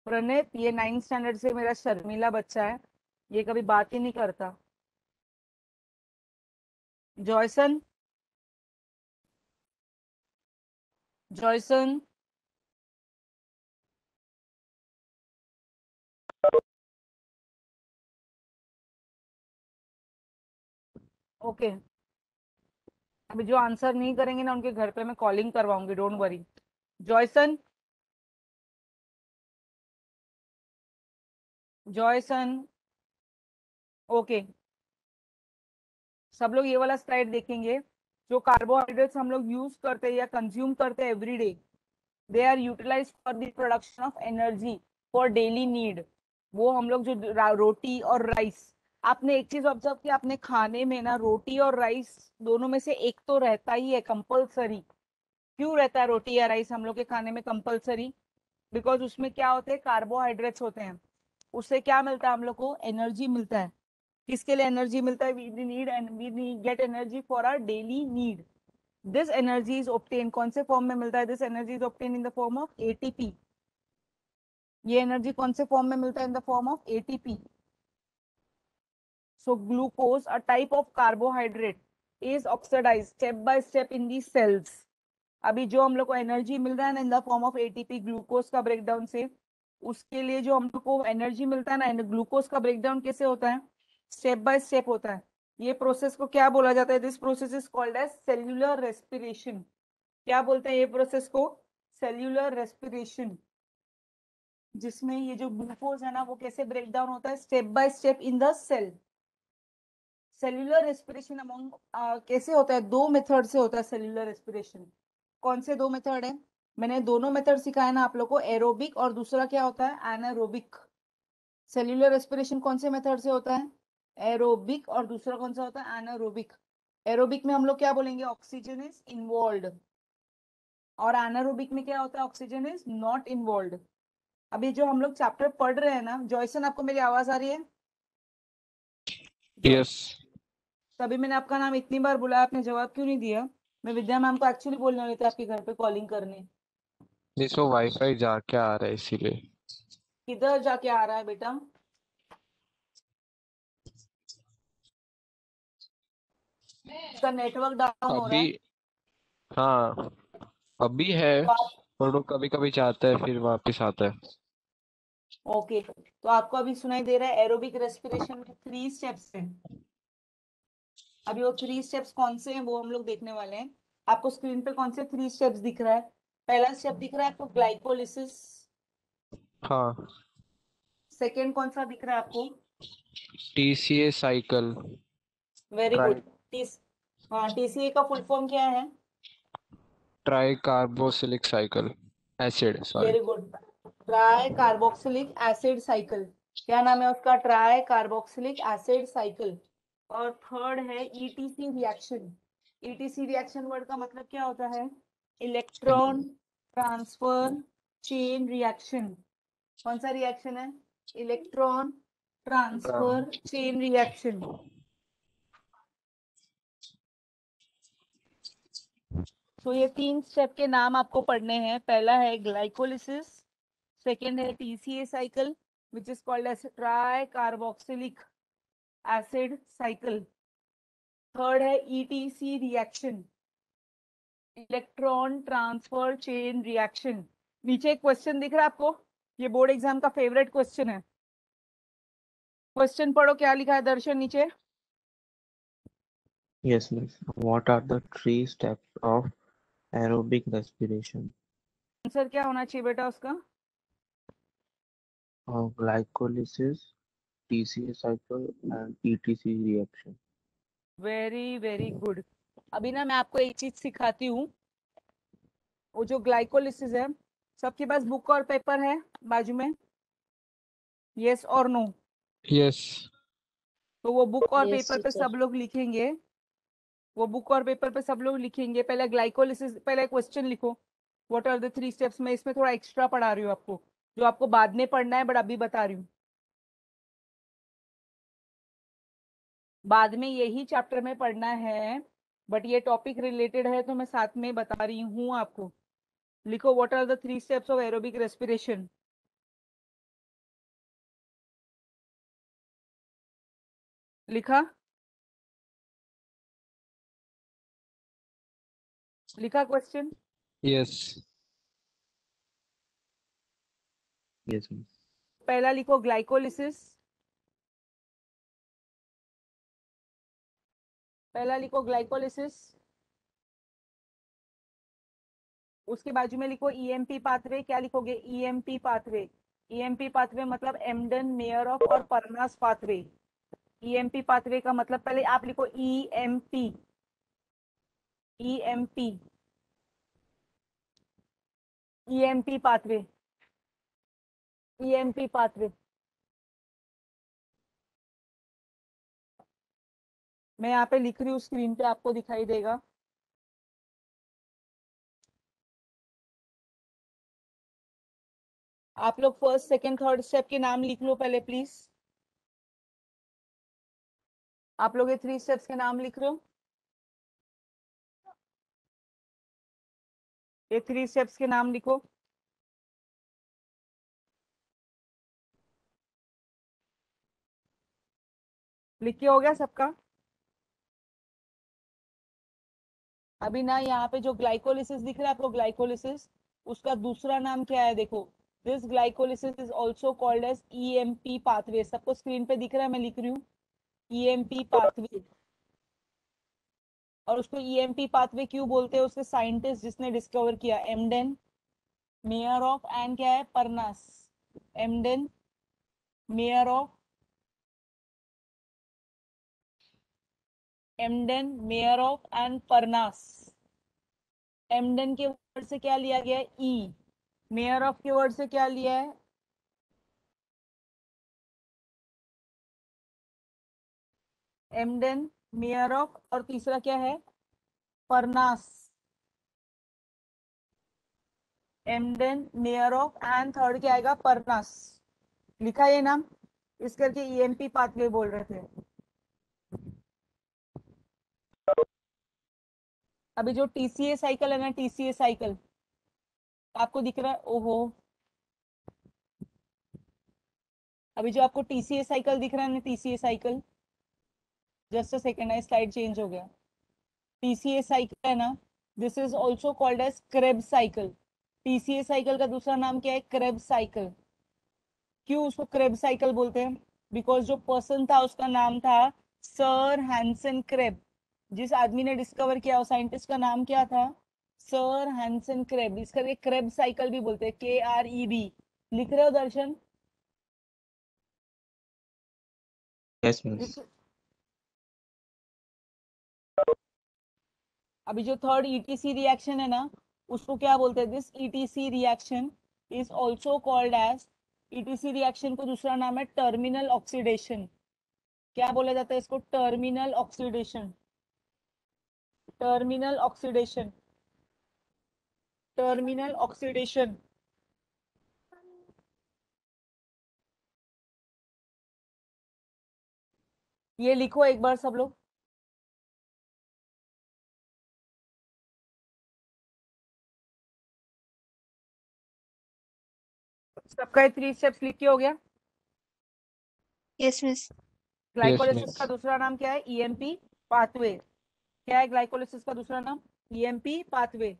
Pranit ये 9th स्टैंडर्ड से मेरा शर्मीला बच्चा है, ये कभी बात ही नहीं करता. जॉयसन, जॉयसन, ओके. अभी जो आंसर नहीं करेंगे ना उनके घर पे मैं कॉलिंग करवाऊंगी, don't worry. Joyson, Joyson, okay. सब लोग ये वाला स्लाइड देखेंगे. जो कार्बोहाइड्रेट्स हम लोग यूज करते हैं या कंज्यूम करते हैं every day, they are utilise for the production of energy for daily need. वो हम लोग जो रोटी और राइस, आपने एक चीज ऑब्जर्व किया, आपने खाने में ना रोटी और राइस दोनों में से एक तो रहता ही है कंपलसरी. क्यों रहता है रोटी या राइस हम लोग के खाने में कंपलसरी? बिकॉज उसमें क्या होते हैं, कार्बोहाइड्रेट्स होते हैं. उससे क्या मिलता है हम लोग को? एनर्जी मिलता है. किसके लिए एनर्जी मिलता है? We need and we get energy for our daily need. This energy is obtain कौन से फॉर्म में मिलता है? This energy is obtain in the form of ATP. ये एनर्जी कौन से फॉर्म में मिलता है? In the form of ATP. So glucose, a type of carbohydrate, is oxidise step by step in the cells. अभी जो हम लोग को एनर्जी मिल रहा है ना इन the form of ATP, glucose का ब्रेकडाउन से, उसके लिए जो हम लोग को एनर्जी मिलता है ना, ग्लूकोज का ब्रेकडाउन कैसे होता है? स्टेप बाय स्टेप होता है. ये प्रोसेस को क्या बोला जाता है? This process is called as cellular respiration. क्या बोलते हैं ये प्रोसेस को? Cellular respiration. जिसमें ये जो ग्लूकोज है ना वो कैसे ब्रेक डाउन होता है? Step by step in the cell. Cellular respiration among कैसे होता है? 2 मेथड से होता है सेल्यूलर रेस्पिरेशन. कौन से 2 मेथड है? मैंने दोनों मेथड सिखाया ना आप लोग को, एरोबिक और दूसरा क्या होता है? एनारोबिक. सेल्यूलर रेस्पिरेशन कौन से मेथड से होता है? एरोबिक. और दूसरा कौन सा होता है? एनारोबिक. एरोबिक में हम लोग क्या बोलेंगे? Oxygen is involve. और एनारोबिक में क्या होता है? Oxygen is not involve. अभी जो हम लोग चैप्टर पढ़ रहे हैं ना, जॉयसन आपको मेरी आवाज आ रही है? यस. तभी मैंने आपका नाम इतनी बार बुलाया, आपने जवाब क्यों नहीं दिया? मैं विद्या मैम को एक्चुअली बोलने वाली थी आपके घर पे कॉलिंग करने. इसको वाईफाई जाके आ रहा है इसीलिए. किधर जाके आ रहा है बेटा? इसका नेटवर्क डाउन हो रहा अभी है. हाँ अभी है, तो आप, पर वो कभी कभी जाता है फिर वापस आता है. ओके, तो आपको अभी सुनाई दे रहा है एरोबिक रेस्पिरेशन में 3 स्टेप्स हैं. अभी वो 3 स्टेप्स कौन से हैं वो हम लोग देखने वाले हैं. आपको स्क्रीन पे कौन से 3 स्टेप्स दिख रहा है? पहला स्टेप दिख रहा है आपको ग्लाइकोलिसिस. हाँ. सेकेंड कौन सा दिख रहा है आपको? TCA cycle. Very good. हाँ, टीसीए का फुल फॉर्म क्या है? Try carboxylic cycle acid. Sorry. Very good. Try carboxylic acid cycle. क्या नाम है उसका? Try carboxylic acid cycle. और थर्ड है ETC reaction. Etc reaction word का मतलब क्या होता है? Electron transfer chain reaction. कौन सा रिएक्शन है? Electron transfer chain reaction. तो ये 3 स्टेप के नाम आपको पढ़ने हैं. पहला है ग्लाइकोलिसिस, सेकेंड है TCA cycle which is called as tri carboxylic acid cycle, third है ETC reaction, electron transfer chain reaction. नीचे एक क्वेश्चन दिख रहा है आपको? ये बोर्ड एग्जाम का फेवरेट क्वेश्चन है. क्वेश्चन पढ़ो, क्या लिखा है दर्शन नीचे? Yes, miss. What are the 3 steps of aerobic respiration? Answer क्या होना चाहिए बेटा उसका? Glycolysis, TCA cycle and ETC reaction. Very very good. अभी ना मैं आपको एक चीज सिखाती हूँ। वो जो ग्लाइकोलिसिस है, सबके पास बुक और पेपर है बाजू में? यस और नो? यस। तो वो बुक और Yes, पेपर पे teacher. सब लोग लिखेंगे। वो बुक और पेपर पे सब लोग लिखेंगे। पहले ग्लाइकोलिसिस, पहले क्वेश्चन लिखो, व्हाट आर द 3 स्टेप्स। मैं इसमें थोड़ा एक्स्ट्रा पढ़ा रही हूँ आपको, जो आपको बाद में पढ़ना है, बट अभी बता रही हूँ। बाद में यही चैप्टर में पढ़ना है, बट ये टॉपिक रिलेटेड है तो मैं साथ में बता रही हूँ आपको। लिखो, what are the 3 steps of aerobic respiration. लिखा? लिखा क्वेश्चन? यस। Yes, miss. पहला लिखो ग्लाइकोलिसिस। पहला लिखो ग्लाइकोलिसिस। उसके बाजू में लिखो ईएमपी पाथवे। क्या लिखोगे? EMP pathway. ईएमपी पाथवे मतलब एम्डन, मेयरऑफ और परनास पाथवे। ईएमपी पाथवे का मतलब पहले आप लिखो EMP. EMP, EMP pathway, EMP pathway. मैं यहाँ पे लिख रही हूँ, स्क्रीन पे आपको दिखाई देगा। आप लोग फर्स्ट, सेकंड, थर्ड स्टेप के नाम लिख लो पहले प्लीज। आप लोग ये 3 स्टेप्स के नाम लिख लो। ये 3 स्टेप्स के नाम लिखो। लिख के हो गया सबका? अभी ना यहाँ पे जो ग्लाइकोलिसिस दिख रहा है आपको, ग्लाइकोलिसिस, उसका दूसरा नाम क्या है देखो। This glycolysis is also called as EMP pathway. सबको स्क्रीन पे दिख रहा है, मैं लिख रही हूँ ईएमपी पाथवे। और उसको ईएमपी पाथवे क्यों बोलते हैं? उसके साइंटिस्ट जिसने डिस्कवर किया, एमडेन, मेयरऑफ एंड क्या है, Parnas. Embden, Meyerhof, Embden, Meyerhof and Parnas. Embden के वर्ड से क्या लिया गया है? ई। मेयरऑफ के वर्ड से क्या लिया है? एमडेन, मेयरऑफ, और तीसरा क्या है? Parnas. Embden, Meyerhof and third क्या आएगा? परनास। लिखा ये नाम? इस करके ईएमपी पाथवे बोल रहे थे। अभी जो टीसीए साइकिल है ना, टीसीए साइकिल आपको दिख रहा है? ओहो, अभी जो आपको टीसीए साइकिल दिख रहा है ना, TCA cycle, just a second, है स्लाइड चेंज हो गया। टीसीए साइकिल है ना, this is also called as Kreb cycle. TCA cycle का दूसरा नाम क्या है? Kreb cycle. क्यों उसको क्रेब साइकिल बोलते हैं? बिकॉज जो पर्सन था उसका नाम था सर हैंसन क्रेब। जिस आदमी ने डिस्कवर किया, उस साइंटिस्ट का नाम क्या था? Sir Hansen Kreb. इस करके क्रेब साइकिल भी बोलते हैं, KREB। लिख रहे हो दर्शन? Yes, miss. अभी जो थर्ड ETC रिएक्शन है ना, उसको क्या बोलते हैं? This ETC reaction is also called as, ETC reaction को दूसरा नाम है टर्मिनल ऑक्सीडेशन। क्या बोला जाता है इसको? Terminal oxidation. Terminal oxidation, terminal oxidation. ये लिखो एक बार सब लोग। सबका 3 स्टेप्स लिख के हो गया? Yes, miss. Yes glycolysis miss. का दूसरा नाम क्या है? EMP pathway. क्या है ग्लाइकोलिसिस का दूसरा नाम? EMP pathway.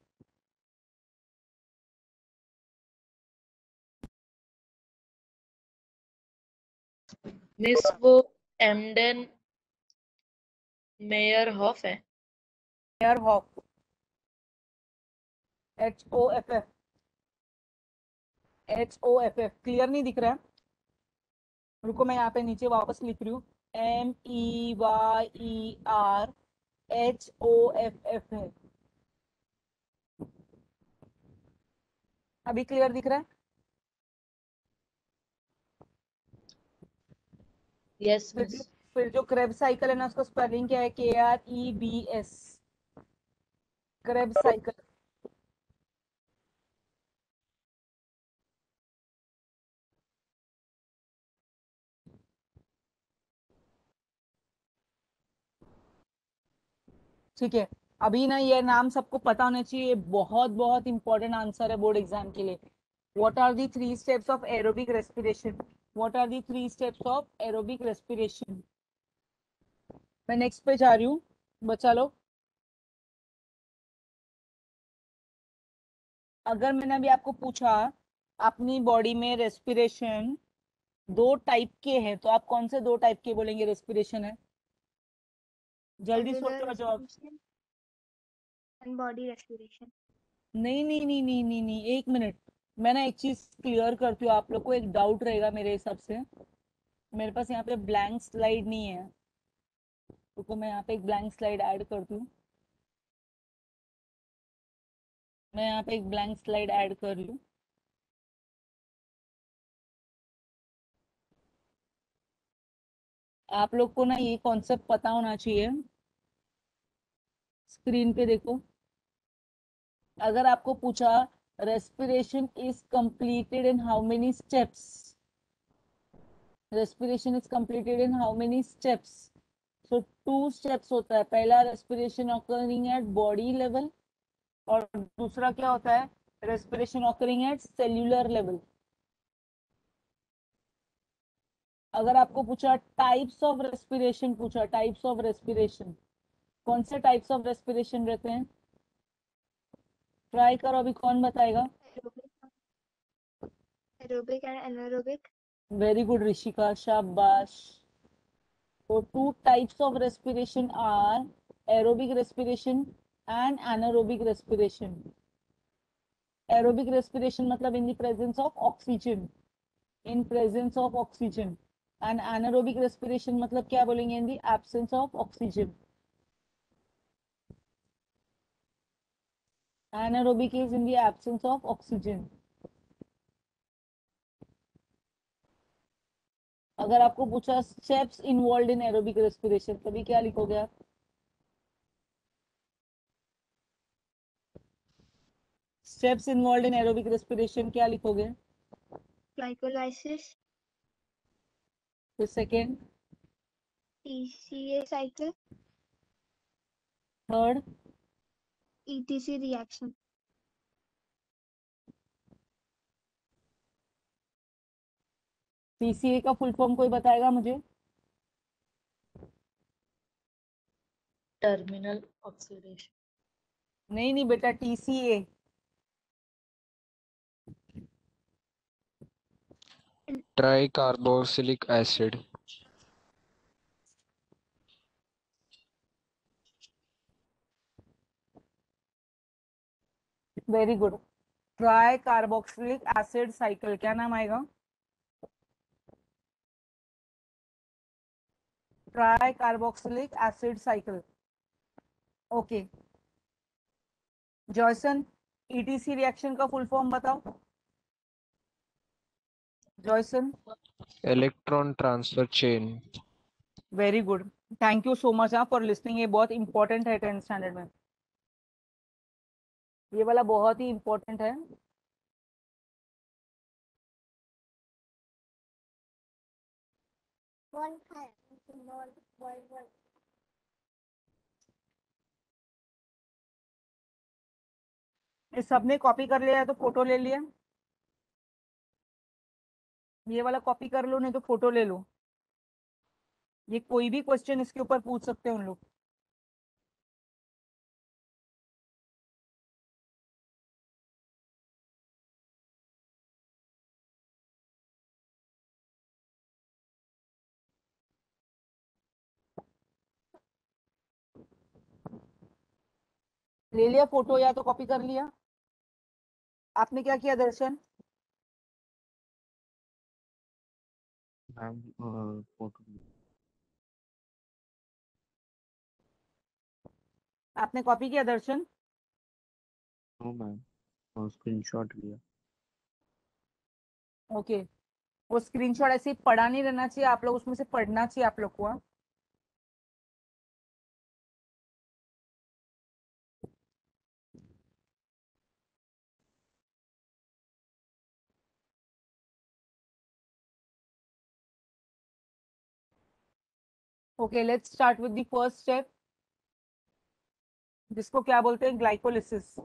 मिस वो एमडेन मेयर हॉफ है। Meyerhof, HOFF। HOFF clear नहीं दिख रहा है? रुको मैं यहाँ पे नीचे वापस लिख रही हूँ, MEYERHOFF है। अभी क्लियर दिख रहा है? Yes, फिर miss. जो फिर जो क्रेब साइकिल है ना, उसका स्पेलिंग क्या है? KREBS, Krebs cycle. ठीक है, अभी ना ये नाम सबको पता होना चाहिए, बहुत बहुत इंपॉर्टेंट आंसर है बोर्ड एग्जाम के लिए। What are the 3 steps of aerobic respiration? What are the 3 steps of aerobic respiration? मैं नेक्स्ट पे जा रही हूँ बच्चा लोग। अगर मैंने अभी आपको पूछा अपनी बॉडी में रेस्पिरेशन 2 टाइप के हैं, तो आप कौन से 2 टाइप के बोलेंगे रेस्पिरेशन है? जल्दी Cellular सोचो जवाब। respiration and body respiration. नहीं नहीं नहीं नहीं नहीं नहीं, एक मिनट, मैं ना एक चीज क्लियर करती हूँ, आप लोग को एक डाउट रहेगा मेरे हिसाब से। मेरे पास यहाँ पे ब्लैंक स्लाइड नहीं है, तो मैं यहाँ पे एक ब्लैंक स्लाइड ऐड करती हूँ। मैं यहाँ पे एक ब्लैंक स्लाइड ऐड कर लूँ। आप लोग को ना ये कॉन्सेप्ट पता होना चाहिए। स्क्रीन पे देखो, अगर आपको पूछा respiration is completed in how many steps, respiration is completed in how many steps, so 2 steps होता है। पहला respiration occurring at body level, और दूसरा क्या होता है? Respiration occurring at cellular level. अगर आपको पूछा टाइप्स ऑफ रेस्पिरेशन, पूछा टाइप्स ऑफ रेस्पिरेशन, कौन से टाइप्स ऑफ रेस्पिरेशन रहते हैं? ट्राई करो, अभी कौन बताएगा? Aerobic and anaerobic. Very good Rishika, शाबाश। So 2 types of respiration are aerobic respiration and anaerobic respiration. Aerobic respiration मतलब in the presence of oxygen, in presence of oxygen, and anaerobic respiration मतलब क्या बोलेंगे? in the absence of oxygen. Anaerobic is in the absence of oxygen. अगर आपको पूछा steps involved in aerobic respiration, तभी क्या लिखोगे आप? Steps involved in aerobic respiration क्या लिखोगे? Glycolysis, फिर second, TCA cycle, third, ETC reaction. PCA का फुल फॉर्म कोई बताएगा मुझे? Terminal oxidation. नहीं नहीं बेटा, TCA। Try carboxylic acid. Very good. Try carboxylic acid cycle, क्या नाम आएगा? Try carboxylic acid cycle. Okay जॉयसन, ETC reaction का फुल फॉर्म बताओ जॉयसन। Electron transfer chain. Very good, thank you so much for listening. ये बहुत इंपॉर्टेंट है 10th standard में, ये वाला बहुत ही इंपॉर्टेंट है। इस सबने कॉपी कर लिया है तो फोटो ले लिया, ये वाला कॉपी कर लो, नहीं तो फोटो ले लो। ये कोई भी क्वेश्चन इसके ऊपर पूछ सकते हैं उन लोग। ले लिया फोटो या तो कॉपी कर लिया? आपने क्या किया दर्शन? Ma'am photo. आपने कॉपी किया दर्शन? नो मैम, स्क्रीनशॉट लिया। ओके, वो स्क्रीनशॉट ऐसे ही पढ़ा नहीं रहना चाहिए आप लोग, उसमें से पढ़ना चाहिए आप लोग को। हाँ? Okay, let's start with the first step, जिसको क्या बोलते हैं? ग्लाइकोलिसिस।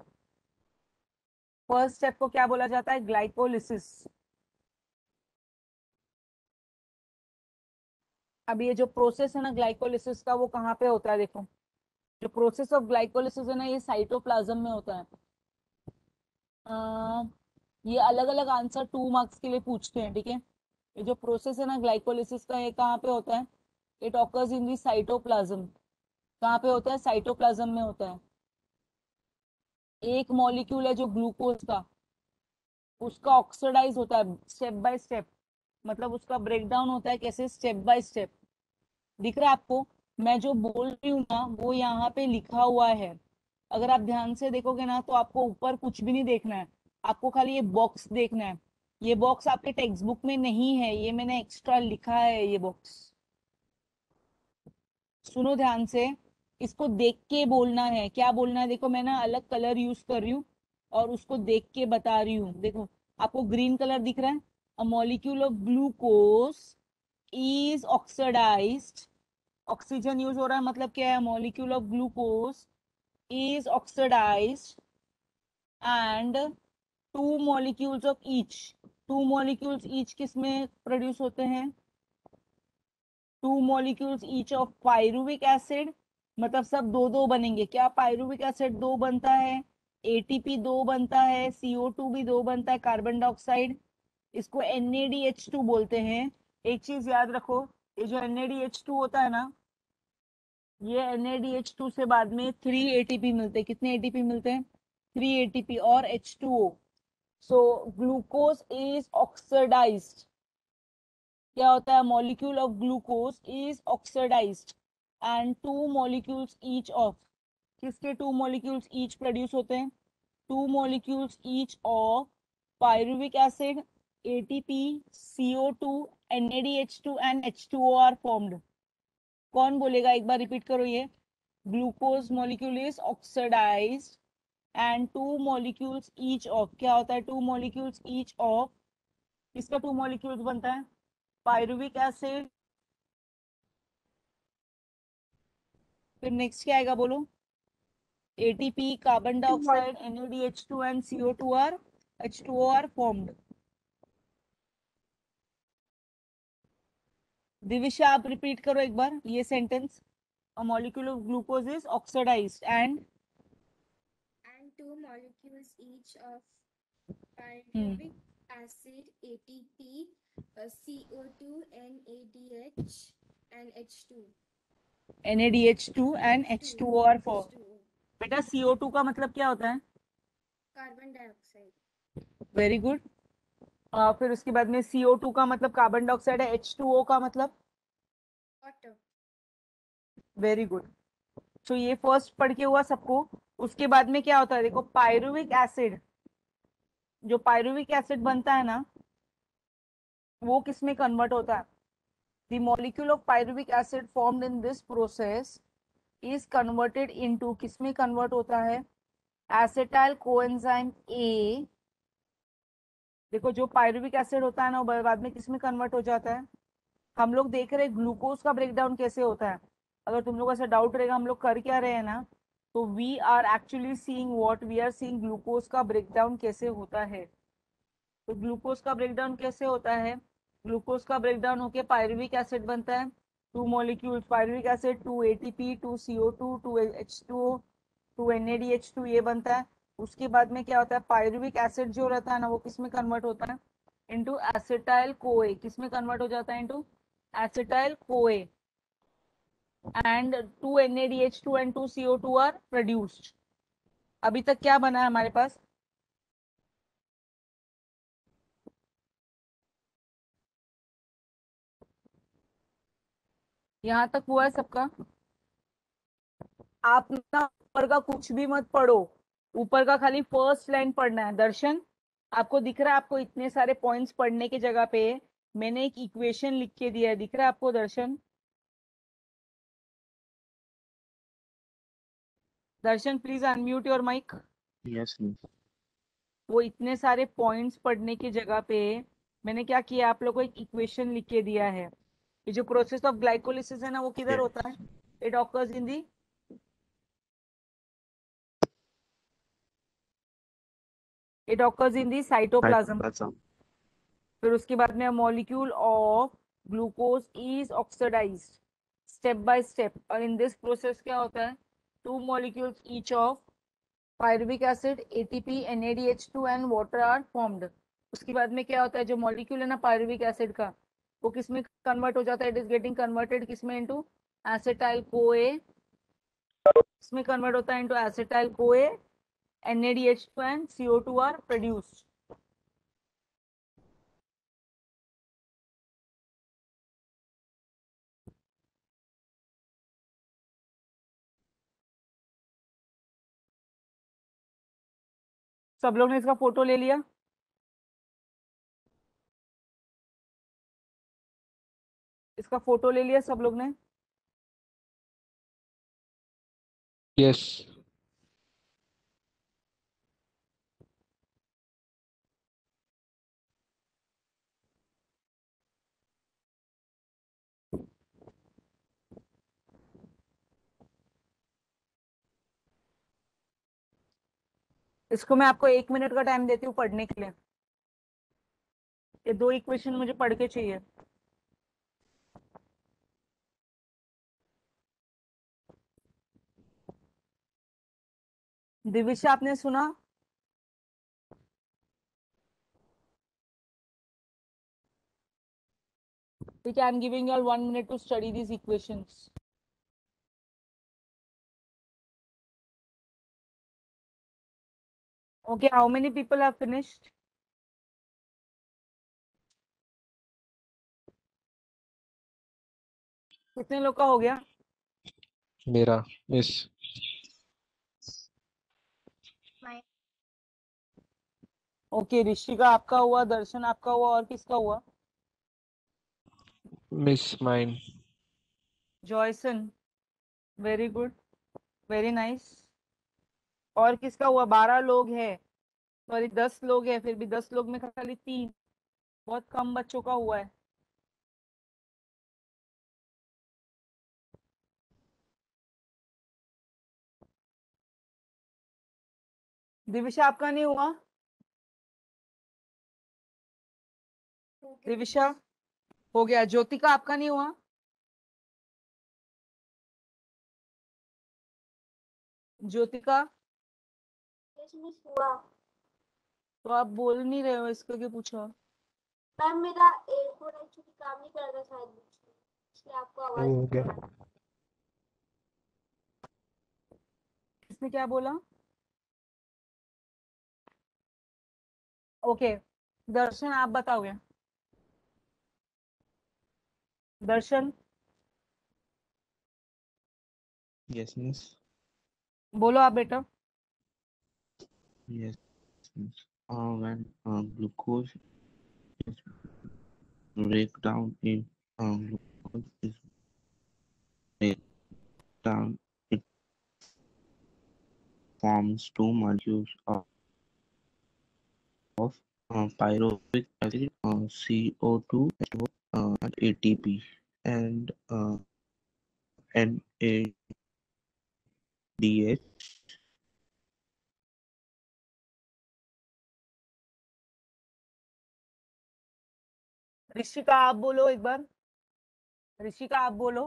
फर्स्ट स्टेप को क्या बोला जाता है? ग्लाइकोलिसिस। अब ये जो प्रोसेस है ना ग्लाइकोलिसिस का, वो कहाँ पे होता है? देखो, जो प्रोसेस ऑफ ग्लाइकोलिसिस है ना, ये साइटोप्लाज्म में होता है। ये अलग अलग आंसर 2 मार्क्स के लिए पूछते हैं, ठीक है? ये जो प्रोसेस है ना ग्लाइकोलिसिस का, ये कहाँ पे होता है? It occurs in the cytoplasm. कहाँ पे होता है? साइटोप्लाज्म में होता है। एक मॉलिक्यूल है जो ग्लूकोज का, उसका ऑक्सीडाइज होता है स्टेप बाय स्टेप, मतलब उसका ब्रेकडाउन होता है कैसे? Step by step. दिख रहा है आपको? मैं जो बोल रही हूँ ना, वो यहाँ पे लिखा हुआ है। अगर आप ध्यान से देखोगे ना, तो आपको ऊपर कुछ भी नहीं देखना है, आपको खाली ये बॉक्स देखना है। ये बॉक्स आपके टेक्स्ट बुक में नहीं है, ये मैंने एक्स्ट्रा लिखा है ये बॉक्स। सुनो ध्यान से, इसको देख के बोलना है। क्या बोलना है? देखो, मैं ना अलग कलर यूज कर रही हूँ और उसको देख के बता रही हूँ। देखो, आपको ग्रीन कलर दिख रहा है? A molecule of glucose is oxidised. Oxygen use हो रहा है, मतलब क्या है? Molecule of glucose is oxidized and two molecules each किस में प्रोड्यूस होते हैं? 2 molecules each of pyruvic acid, मतलब सब दो दो बनेंगे। क्या पायरुविक एसिड 2 बनता है, एटीपी 2 बनता है, CO2 भी 2 बनता है, कार्बन डाइऑक्साइड। इसको NADH2 बोलते हैं। एक चीज याद रखो, ये जो NADH2 होता है ना, ये NADH2 से बाद में 3 ATP मिलते हैं। कितने ATP मिलते हैं? 3 ATP और H2O। So glucose is oxidised. क्या होता है? Molecule of glucose is oxidised and 2 molecules each of, किसके 2 मॉलिक्यूल्स ईच प्रोड्यूस होते हैं? 2 molecules each of pyruvic acid, ATP, CO2, NADH2 and H2O are formed. कौन बोलेगा? एक बार रिपीट करो ये। Glucose molecule is oxidised and 2 molecules each of, क्या होता है? 2 मॉलिक्यूल्स ईच ऑफ, किसका 2 मॉलिक्यूल्स बनता है? Pyruvic acid. फिर नेक्स्ट क्या आएगा बोलो? ATP, carbon dioxide, NADH2 and CO2 are H2O are formed. Divisha, आप रिपीट करो एक बार ये sentence. A molecule of glucose is oxidised and 2 molecules each of pyruvic acid, ATP, CO2, NADH, and H2. NADH2 and H2O are formed. बेटा CO2 का मतलब क्या होता है? Carbon dioxide. Very good. फिर उसके बाद में CO2 का मतलब कार्बन डाइऑक्साइड है, H2O का मतलब वाटर। Very good. तो ये फर्स्ट पढ़ के हुआ सबको। उसके बाद में क्या होता है? देखो, पायरुविक एसिड, जो पायरुविक एसिड बनता है ना, वो किस में कन्वर्ट होता है? The molecule of pyruvic acid formed in this process is converted into, किस में कन्वर्ट होता है? Acetyl coenzyme A. देखो, जो पायरुविक एसिड होता है ना, वो बाद में किस में कन्वर्ट हो जाता है? हम लोग देख रहे हैं ग्लूकोज का ब्रेकडाउन कैसे होता है। अगर तुम लोग ऐसा डाउट रहेगा हम लोग कर क्या रहे हैं ना, तो we are actually seeing what we are seeing, glucose का ब्रेकडाउन कैसे होता है। तो ग्लूकोज का ब्रेकडाउन कैसे होता है? ग्लूकोज का ब्रेकडाउन होके पायरुविक एसिड बनता है। 2 molecules pyruvic acid, 2 ATP, 2 CO2, 2 H2O, 2 NADH2, ये बनता है। उसके बाद में क्या होता है? पायरुविक एसिड जो रहता है ना, वो किस में कन्वर्ट होता है? इनटू एसिटाइल कोए। किस में कन्वर्ट हो जाता है? Into acetyl CoA and 2 NADH2 and 2 CO2 are produced. अभी तक क्या बना है हमारे पास? यहाँ तक हुआ है सबका? आप ना ऊपर का कुछ भी मत पढ़ो, ऊपर का खाली फर्स्ट लाइन पढ़ना है। दर्शन, आपको दिख रहा है आपको इतने सारे पॉइंट्स पढ़ने की जगह पे मैंने एक इक्वेशन लिख के दिया है, दिख रहा है आपको Darshan? Darshan please unmute your mic. Yes, miss. वो इतने सारे पॉइंट्स पढ़ने की जगह पे मैंने क्या किया, आप लोगों को एक इक्वेशन लिख के दिया है। ये जो प्रोसेस ऑफ ग्लाइकोलिसिस है ना, वो किधर Yeah. होता है? It occurs in the cytoplasm. Cytoplasm. फिर उसके बाद में molecule of glucose is oxidised step by step, और इन दिस प्रोसेस क्या होता है, two molecules each of pyruvic acid, ATP, NADH2 and water are formed. उसके बाद में क्या होता है, जो मॉलिक्यूल है ना पायरुविक एसिड का, वो किसमें कन्वर्ट हो जाता है? इट इज गेटिंग कन्वर्टेड किसमें? इनटू एसिटाइल कोए। इसमें कन्वर्ट होता है इनटू एसिटाइल कोए, NADH2 and CO2 are produced. सब लोग ने इसका फोटो ले लिया? इसका फोटो ले लिया सब लोग ने? यस। इसको मैं आपको 1 मिनट का टाइम देती हूँ पढ़ने के लिए। ये 2 इक्वेशन मुझे पढ़ के चाहिए। दिविशा, आपने सुना? ठीक है, I am giving you all 1 minute to study these equations. Okay, how many people have finished? कितने लोग का हो गया? मेरा मिस। ओके, ऋषिका आपका हुआ, दर्शन आपका हुआ, और किसका हुआ? Miss mine. जॉयसन, very good, very nice. और किसका हुआ? 12 लोग हैं, सॉरी 10 लोग हैं, फिर भी 10 लोग में खाली 3, बहुत कम बच्चों का हुआ है। दिविशा आपका नहीं हुआ? दिविशा हो गया। ज्योतिका आपका नहीं हुआ? ज्योतिका, Yes, miss हुआ। तो आप बोल नहीं रहे हो, इसको क्यों पूछा? मैम मेरा एयरफोन एक्चुअली काम नहीं कर रहा था शायद बीच में, इसलिए आपको आवाज हो नहीं गया। आ रहा। किसने क्या बोला? ओके, दर्शन आप बताओगे? दर्शन Yes, miss. बोलो आप बेटा। Yes, miss. When glucose is break down in glucose is break down, it forms two molecules of pyruvic acid, CO2, H2O, and ATP, and NADH. Rishika आप बोलो एक बार, ऋषिका आप बोलो।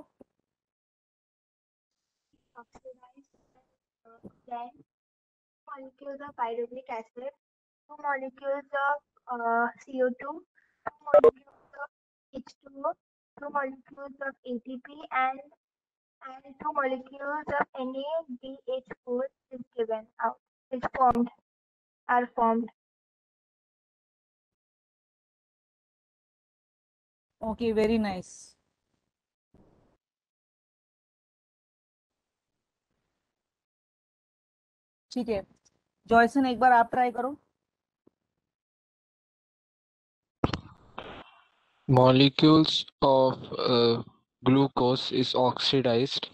Oxidized then molecules of pyruvic acid, two molecules of CO2, two molecules of H2O, two molecules of ATP, and two molecules of NADH4 is given out. Is formed, are formed. Okay, very nice. ठीक है, जॉयसन एक बार आप try करो। Molecules of glucose is oxidized,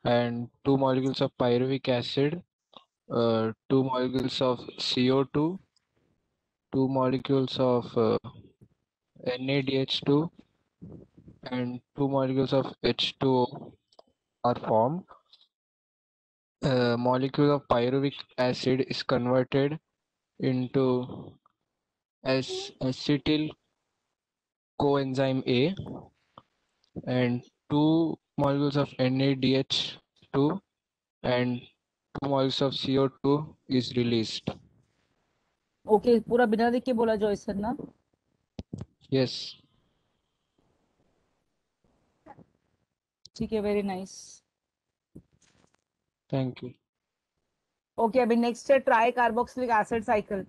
and two molecules of pyruvic acid, two molecules of CO2, two molecules of NADH2, and two molecules of H2O are formed. Molecule of pyruvic acid is converted into acetyl coenzyme A, and two molecules of NADH2 and two molecules of CO2 is released. Okay, पूरा बिना देख के बोला जॉयसन ना। Yes, ठीक है, very nice. thank you. Okay, अभी next है ट्राई कार्बोक्सिलिक एसिड साइकिल।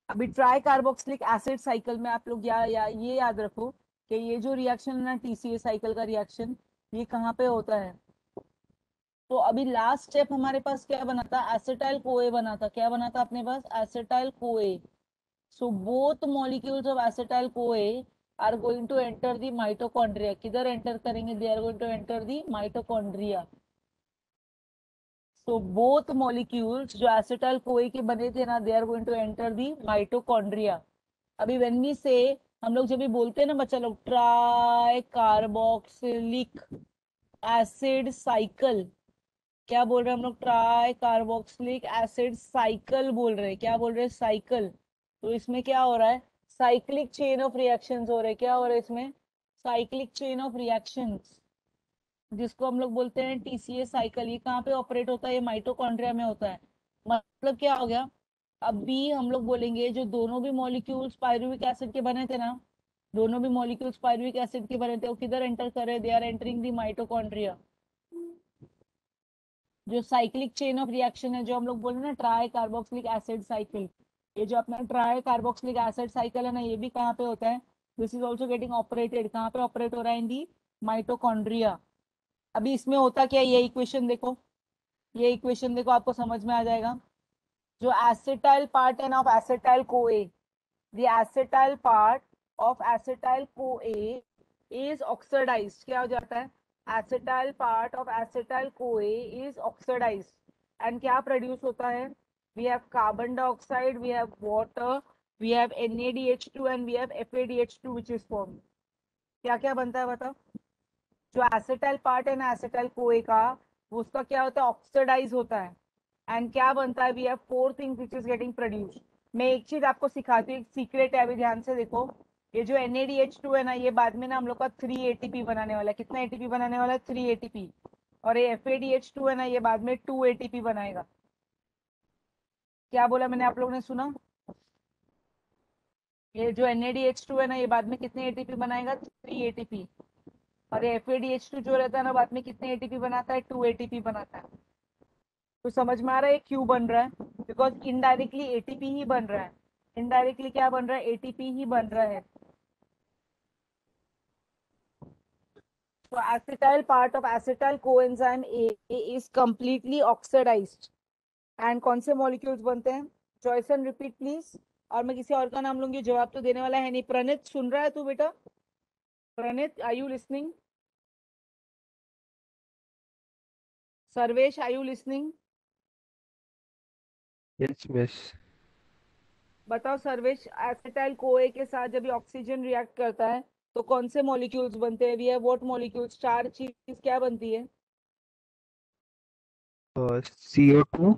अभी ट्राई कार्बोक्सिलिक एसिड साइकिल में आप लोग ये याद रखो कि ये जो रिएक्शन है ना, टीसीए साइकिल का रिएक्शन, ये कहाँ पे होता है। तो अभी लास्ट स्टेप हमारे पास क्या बना था, एसिटाइल कोए बना था। क्या बना था अपने पास, acetyl CoA. So both molecules of acetyl CoA are going to enter the mitochondria. किधर एंटर करेंगे, they are going to enter the mitochondria. So both molecules जो एसिटाइल कोए के बने थे ना, they are going to enter the mitochondria. अभी when we say, हम लोग जब भी बोलते हैं ना बच्चा लोग, ट्राई कार्बोक्सिलिक एसिड साइकिल, क्या बोल रहे हैं हम लोग, ट्राई कार्बोक्सिलिक एसिड साइकिल बोल रहे हैं। क्या बोल रहे हैं, साइकिल। तो इसमें क्या हो रहा है, साइक्लिक चेन ऑफ रिएक्शंस हो रहे हैं। क्या हो रहा है इसमें, साइक्लिक चेन ऑफ रिएक्शंस, जिसको हम लोग बोलते हैं टीसीए साइकिल। ये कहाँ पे ऑपरेट होता है, ये माइटोकॉन्ड्रिया में होता है। मतलब क्या हो गया, अभी हम लोग बोलेंगे जो दोनों भी मॉलिक्यूल्स पायरुविक एसिड के बने थे ना, दोनों भी मॉलिक्यूल्स पायरुविक एसिड के बने थे, वो किधर एंटर कर रहे, they are entering the mitochondria. जो साइक्लिक चेन ऑफ रिएक्शन है, जो हम लोग बोले ना ट्राई कार्बोक्सिलिक एसिड साइकिल, ये जो अपना ट्राई कार्बोक्सिलिक एसिड साइकिल है ना, ये भी कहाँ पे होता है, this is also getting operated. कहाँ पे ऑपरेट हो रहा है, इन दी माइटोकॉन्ड्रिया। अभी इसमें होता क्या, ये इक्वेशन देखो, ये इक्वेशन देखो, आपको समझ में आ जाएगा। जो एसिटाइल पार्ट है ना of acetyl CoA, the acetyl part of acetyl CoA is oxidised. क्या हो जाता है, acetyl part of acetyl CoA is oxidised and क्या प्रोड्यूस होता है, we have carbon dioxide, we have water, we have NaDH2 and we have FADH2 which is formed. क्या क्या बनता है बताओ, जो एसिटाइल पार्ट है ना एसिटाइल कोए का, वो उसका क्या होता है, ऑक्सीडाइज होता है एंड क्या बनता है, we have four things which is getting produced. मैं एक चीज आपको सिखाती हूँ, एक सीक्रेट है, अभी ध्यान से देखो। ये जो NaDH2 है ना, ये बाद में ना हम लोग का 3 ATP बनाने वाला है। कितना ATP बनाने वाला है, 3 ATP। और ये FADH2 है ना, ये बाद में 2 ATP बनाएगा। क्या बोला मैंने, आप लोगों ने सुना, ये जो NaDH2 है ना, ये बाद में कितने ATP बनाएगा, 3 ATP। और FADH2 जो रहता है ना, बाद में कितने ATP बनाता है, 2 ATP बनाता है। तो समझ में आ रहा है क्यों बन रहा है, बिकॉज इनडायरेक्टली ATP ही बन रहा है। इनडायरेक्टली क्या बन रहा है, ATP ही बन रहा है। तो acetyl part of acetyl coenzyme A is completely oxidized and कौन से मॉलिक्यूल्स बनते हैं, जॉयसन रिपीट प्लीज। और मैं किसी और का नाम लूंगी, जवाब तो देने वाला है नहीं। प्रणित सुन रहा है तू बेटा, Pranit are you listening, Sarvesh are you listening. Yes, miss. बताओ सर्वेश, एसिटाइल कोए के साथ जब ये ऑक्सीजन रिएक्ट करता है तो कौन से मॉलिक्यूल्स बनते हैं, वी हैव व्हाट मॉलिक्यूल्स, चार चीज क्या बनती है, CO2,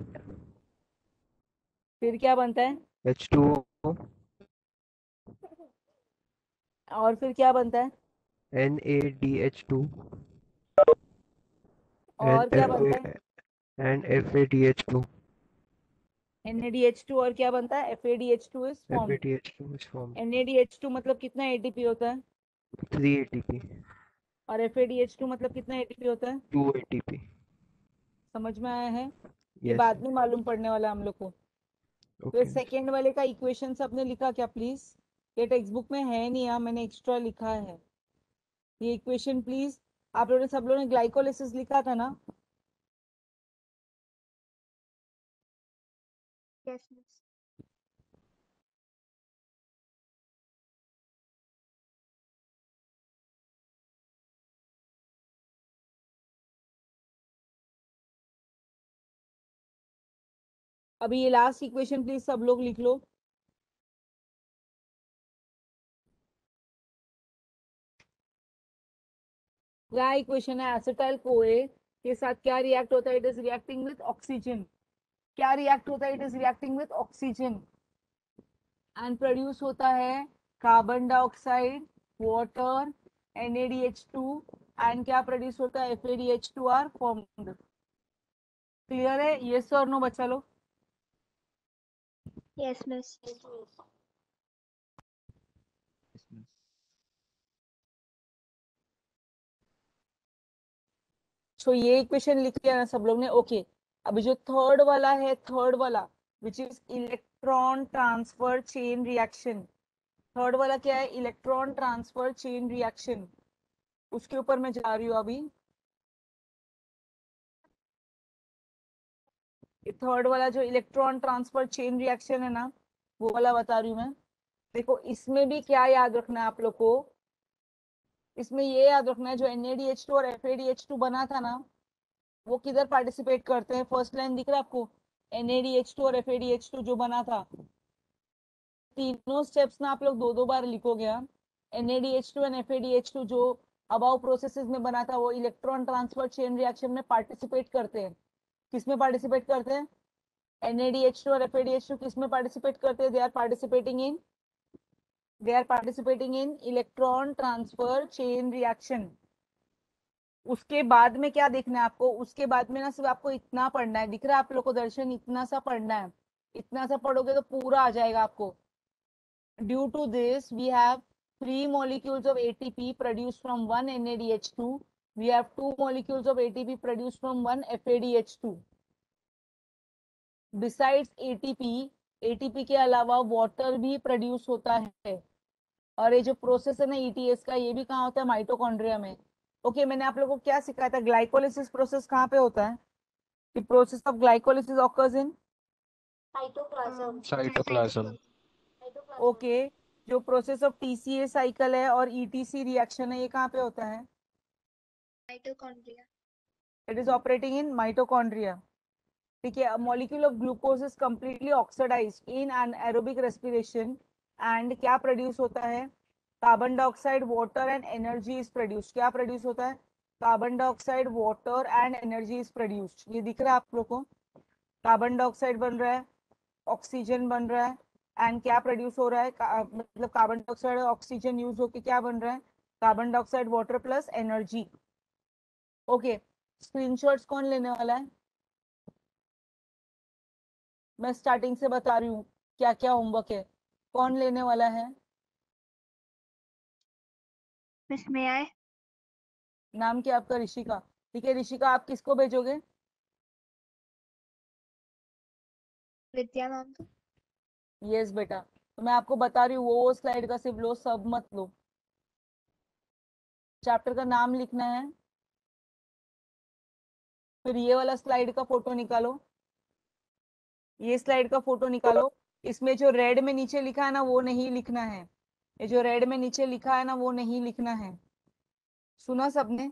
फिर क्या बनता है, H2O, और फिर क्या बनता है, NaDH2, और क्या बनता है, and FADH2. NaDH2 और क्या बनता है, FADH2 is formed. FADH2 is formed. NaDH2 मतलब कितना ATP होता है, 3 ATP, और FADH2 मतलब कितना ATP होता है, 2 ATP. समझ में आया है। ये Yes, बाद में मालूम पड़ने वाला है हम लोग को। तो okay. सेकेंड वाले का इक्वेशन सबने लिखा क्या प्लीज, ये टेक्स्ट बुक में है नहीं, यहाँ मैंने एक्स्ट्रा लिखा है ये इक्वेशन प्लीज। आप लोगों ने, सब लोगों ने ग्लाइकोलिसिस लिखा था ना, Yes, miss. अभी ये लास्ट इक्वेशन प्लीज सब लोग लिख लो। क्या इक्वेशन है? एसिटाइल कोए के साथ क्या रिएक्ट होता है? It is reacting with oxygen. क्या रिएक्ट होता है? It is reacting with oxygen and produce होता है carbon dioxide, water, NaDH2 and क्या प्रोड्यूस होता है? FADH2 are formed. क्लियर है? यस और नो बच्चा लोग? Yes, miss. Yes, miss. Yes, miss. सो ये इक्वेशन लिख लिया ना सब लोग ने? ओके अभी जो थर्ड वाला है, थर्ड वाला which is electron transfer chain reaction. Third वाला क्या है? Electron transfer chain reaction. उसके ऊपर मैं जा रही हूँ अभी। थर्ड वाला जो इलेक्ट्रॉन ट्रांसफर चेन रिएक्शन है ना, वो वाला बता रही हूँ मैं। देखो इसमें भी क्या याद रखना है आप लोग को? इसमें ये याद रखना है जो NaDH2 और FADH2 बना था ना, वो किधर पार्टिसिपेट करते हैं? फर्स्ट लाइन दिख रहा है आपको? NaDH2 और FADH2 जो बना था, तीनों स्टेप्स ना आप लोग दो दो बार लिखोगे। NaDH2 एंड FADH2 जो अबाउ प्रोसेसेस में बना था, वो इलेक्ट्रॉन ट्रांसफर चेन रिएक्शन में पार्टिसिपेट करते हैं। किसमें पार्टिसिपेट करते हैं? NaDH2 और FADH2 किसमें पार्टिसिपेट करते हैं? They are participating in electron transfer chain reaction. उसके बाद में क्या देखना है आपको? उसके बाद में ना सिर्फ आपको इतना पढ़ना है। दिख रहा है आप लोग को दर्शन? इतना सा पढ़ना है। इतना सा पढ़ोगे तो पूरा आ जाएगा आपको। Due to this, we have 3 molecules of ATP produced from one NaDH2. We have 2 molecules of ATP produced from one FADH2. Besides ATP के अलावा वाटर भी प्रोड्यूस होता है। और ये जो प्रोसेस है ना ETS का, ये भी कहाँ होता है? माइटोकॉन्ड्रिया में। ओके मैंने आप लोगों को क्या सिखाया था? ग्लाइकोलिसिस प्रोसेस कहाँ पे होता है? The process of glycolysis occurs in Cytoplasm. Cytoplasm. Cytoplasm. Okay जो प्रोसेस ऑफ TCA साइकिल है और ETC रिएक्शन है, ये कहाँ पे होता है? Mitochondria. It is operating in mitochondria. ठीक है, a molecule of glucose is completely oxidized in anaerobic respiration and क्या प्रोड्यूस होता है? Carbon dioxide, water and energy is produced. क्या प्रोड्यूस होता है? Carbon dioxide, water and energy is produced. ये दिख रहा है आप लोग को? कार्बन डाइऑक्साइड बन रहा है, ऑक्सीजन बन रहा है एंड क्या प्रोड्यूस हो रहा है? मतलब कार्बन डाइऑक्साइड और ऑक्सीजन यूज होके क्या बन रहा है? Carbon dioxide, water plus energy. Okay screenshots कौन लेने वाला है? मैं स्टार्टिंग से बता रही हूँ क्या क्या होमवर्क है। कौन लेने वाला है? Miss, may I? नाम क्या आपका? ऋषिका। ठीक है ऋषिका, आप किसको भेजोगे? Vidya ma'am. यस बेटा, तो मैं आपको बता रही हूँ वो स्लाइड का सिर्फ लो, सब मत लो। चैप्टर का नाम लिखना है, फिर ये वाला स्लाइड का फोटो निकालो, ये स्लाइड का फोटो निकालो। इसमें जो रेड में नीचे लिखा है ना, वो नहीं लिखना है। ये जो रेड में नीचे लिखा है ना, वो नहीं लिखना है। सुना सबने?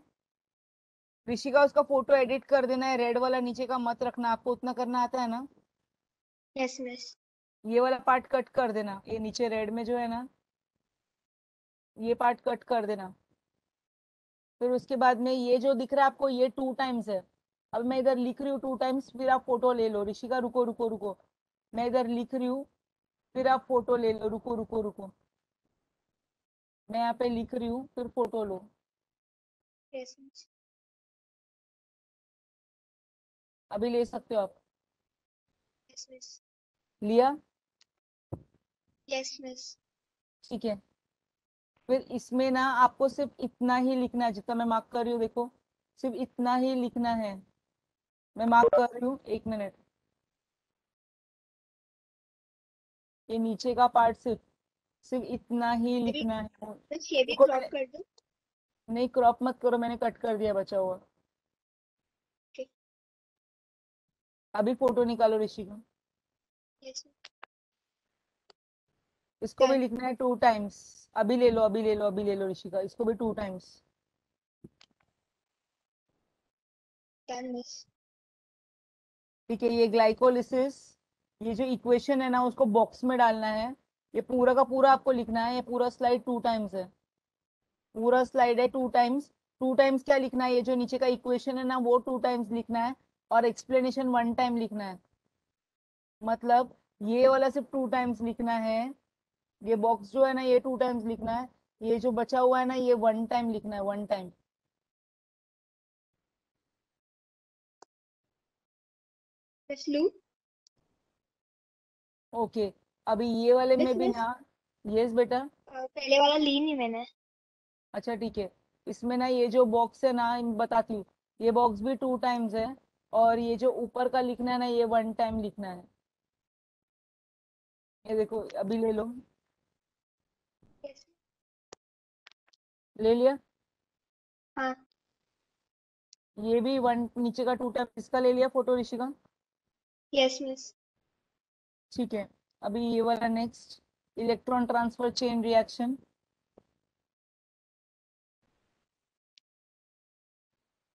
ऋषिका उसका फोटो एडिट कर देना है, रेड वाला नीचे का मत रखना। आपको उतना करना आता है ना? Yes, miss. ये वाला पार्ट कट कर देना, ये नीचे रेड में जो है ना, ये पार्ट कट कर देना। फिर उसके बाद में ये जो दिख रहा है आपको, ये 2 टाइम्स है। अब मैं इधर लिख रही हूँ 2 टाइम्स, फिर आप फोटो ले लो। ऋषिका रुको रुको रुको, मैं इधर लिख रही हूँ, फिर आप फोटो ले लो। रुको रुको रुको, मैं यहाँ पे लिख रही हूँ, फिर फोटो लो। Yes, miss. अभी ले सकते हो आप? Yes, miss. लिया? Yes, miss. ठीक है, फिर इसमें ना आपको सिर्फ इतना ही लिखना है जितना मैं मार्क कर रही हूँ। देखो सिर्फ इतना ही लिखना है, मैं मार्क कर रही हूँ। 1 मिनट, ये नीचे का पार्ट सिर्फ सिर्फ इतना ही लिखना है। Miss, ये भी देखो crop मैंने, कर दूं? नहीं क्रॉप मत करो, मैंने कट कर दिया बचा हुआ। ठीक। अभी फोटो निकालो ऋषि का। Yes. इसको भी Done. लिखना है 2 टाइम्स। अभी ले लो, अभी ले लो, अभी ले लो ऋषिका, इसको भी 2 टाइम्स। Done, miss. ठीक है, ये ग्लाइकोलिसिस, ये जो इक्वेशन है ना उसको बॉक्स में डालना है। ये पूरा का पूरा आपको लिखना है, ये पूरा स्लाइड 2 टाइम्स है, पूरा स्लाइड है 2 टाइम्स। 2 टाइम्स क्या लिखना है, ये जो नीचे का इक्वेशन है ना वो 2 टाइम्स लिखना है, और एक्सप्लेनेशन 1 टाइम लिखना है। मतलब ये वाला सिर्फ 2 टाइम्स लिखना है, ये बॉक्स जो है ना ये 2 टाइम्स लिखना है, ये जो बचा हुआ है ना ये 1 टाइम लिखना है, 1 टाइम। Miss Lou. ओके, अभी ये वाले Miss में भी Miss. ना, यस बेटा। पहले वाला ली नहीं मैंने। अच्छा ठीक है, इसमें ना ये जो बॉक्स है ना बताती हूँ, ये बॉक्स भी 2 टाइम्स है, और ये जो ऊपर का लिखना है ना ये 1 टाइम लिखना है। ये देखो, अभी ले लो, Yes. ले लिया। हाँ। ये भी 1 नीचे का 2 टाइम, इसका ले लिया फोटो ऋषिका। Yes, miss. ठीक है, अभी ये वाला next, electron transfer chain reaction.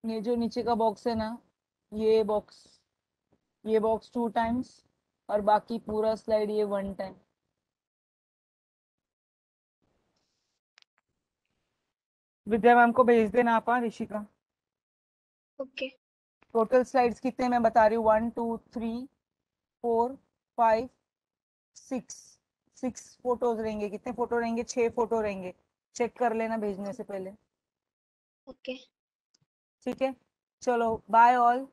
ये जो नीचे का बॉक्स है ना, ये बॉक्स, ये बॉक्स 2 टाइम्स, और बाकी पूरा स्लाइड ये 1 टाइम। विद्या मैम को भेज देना आप, हाँ, ऋषिका। Okay. टोटल स्लाइड्स कितने मैं बता रही हूँ, 1 2 3 4 5 6, 6 फोटोज रहेंगे। कितने फोटो रहेंगे, 6 फोटो रहेंगे। चेक कर लेना भेजने से पहले। Okay. ठीक है, चलो बाय ऑल।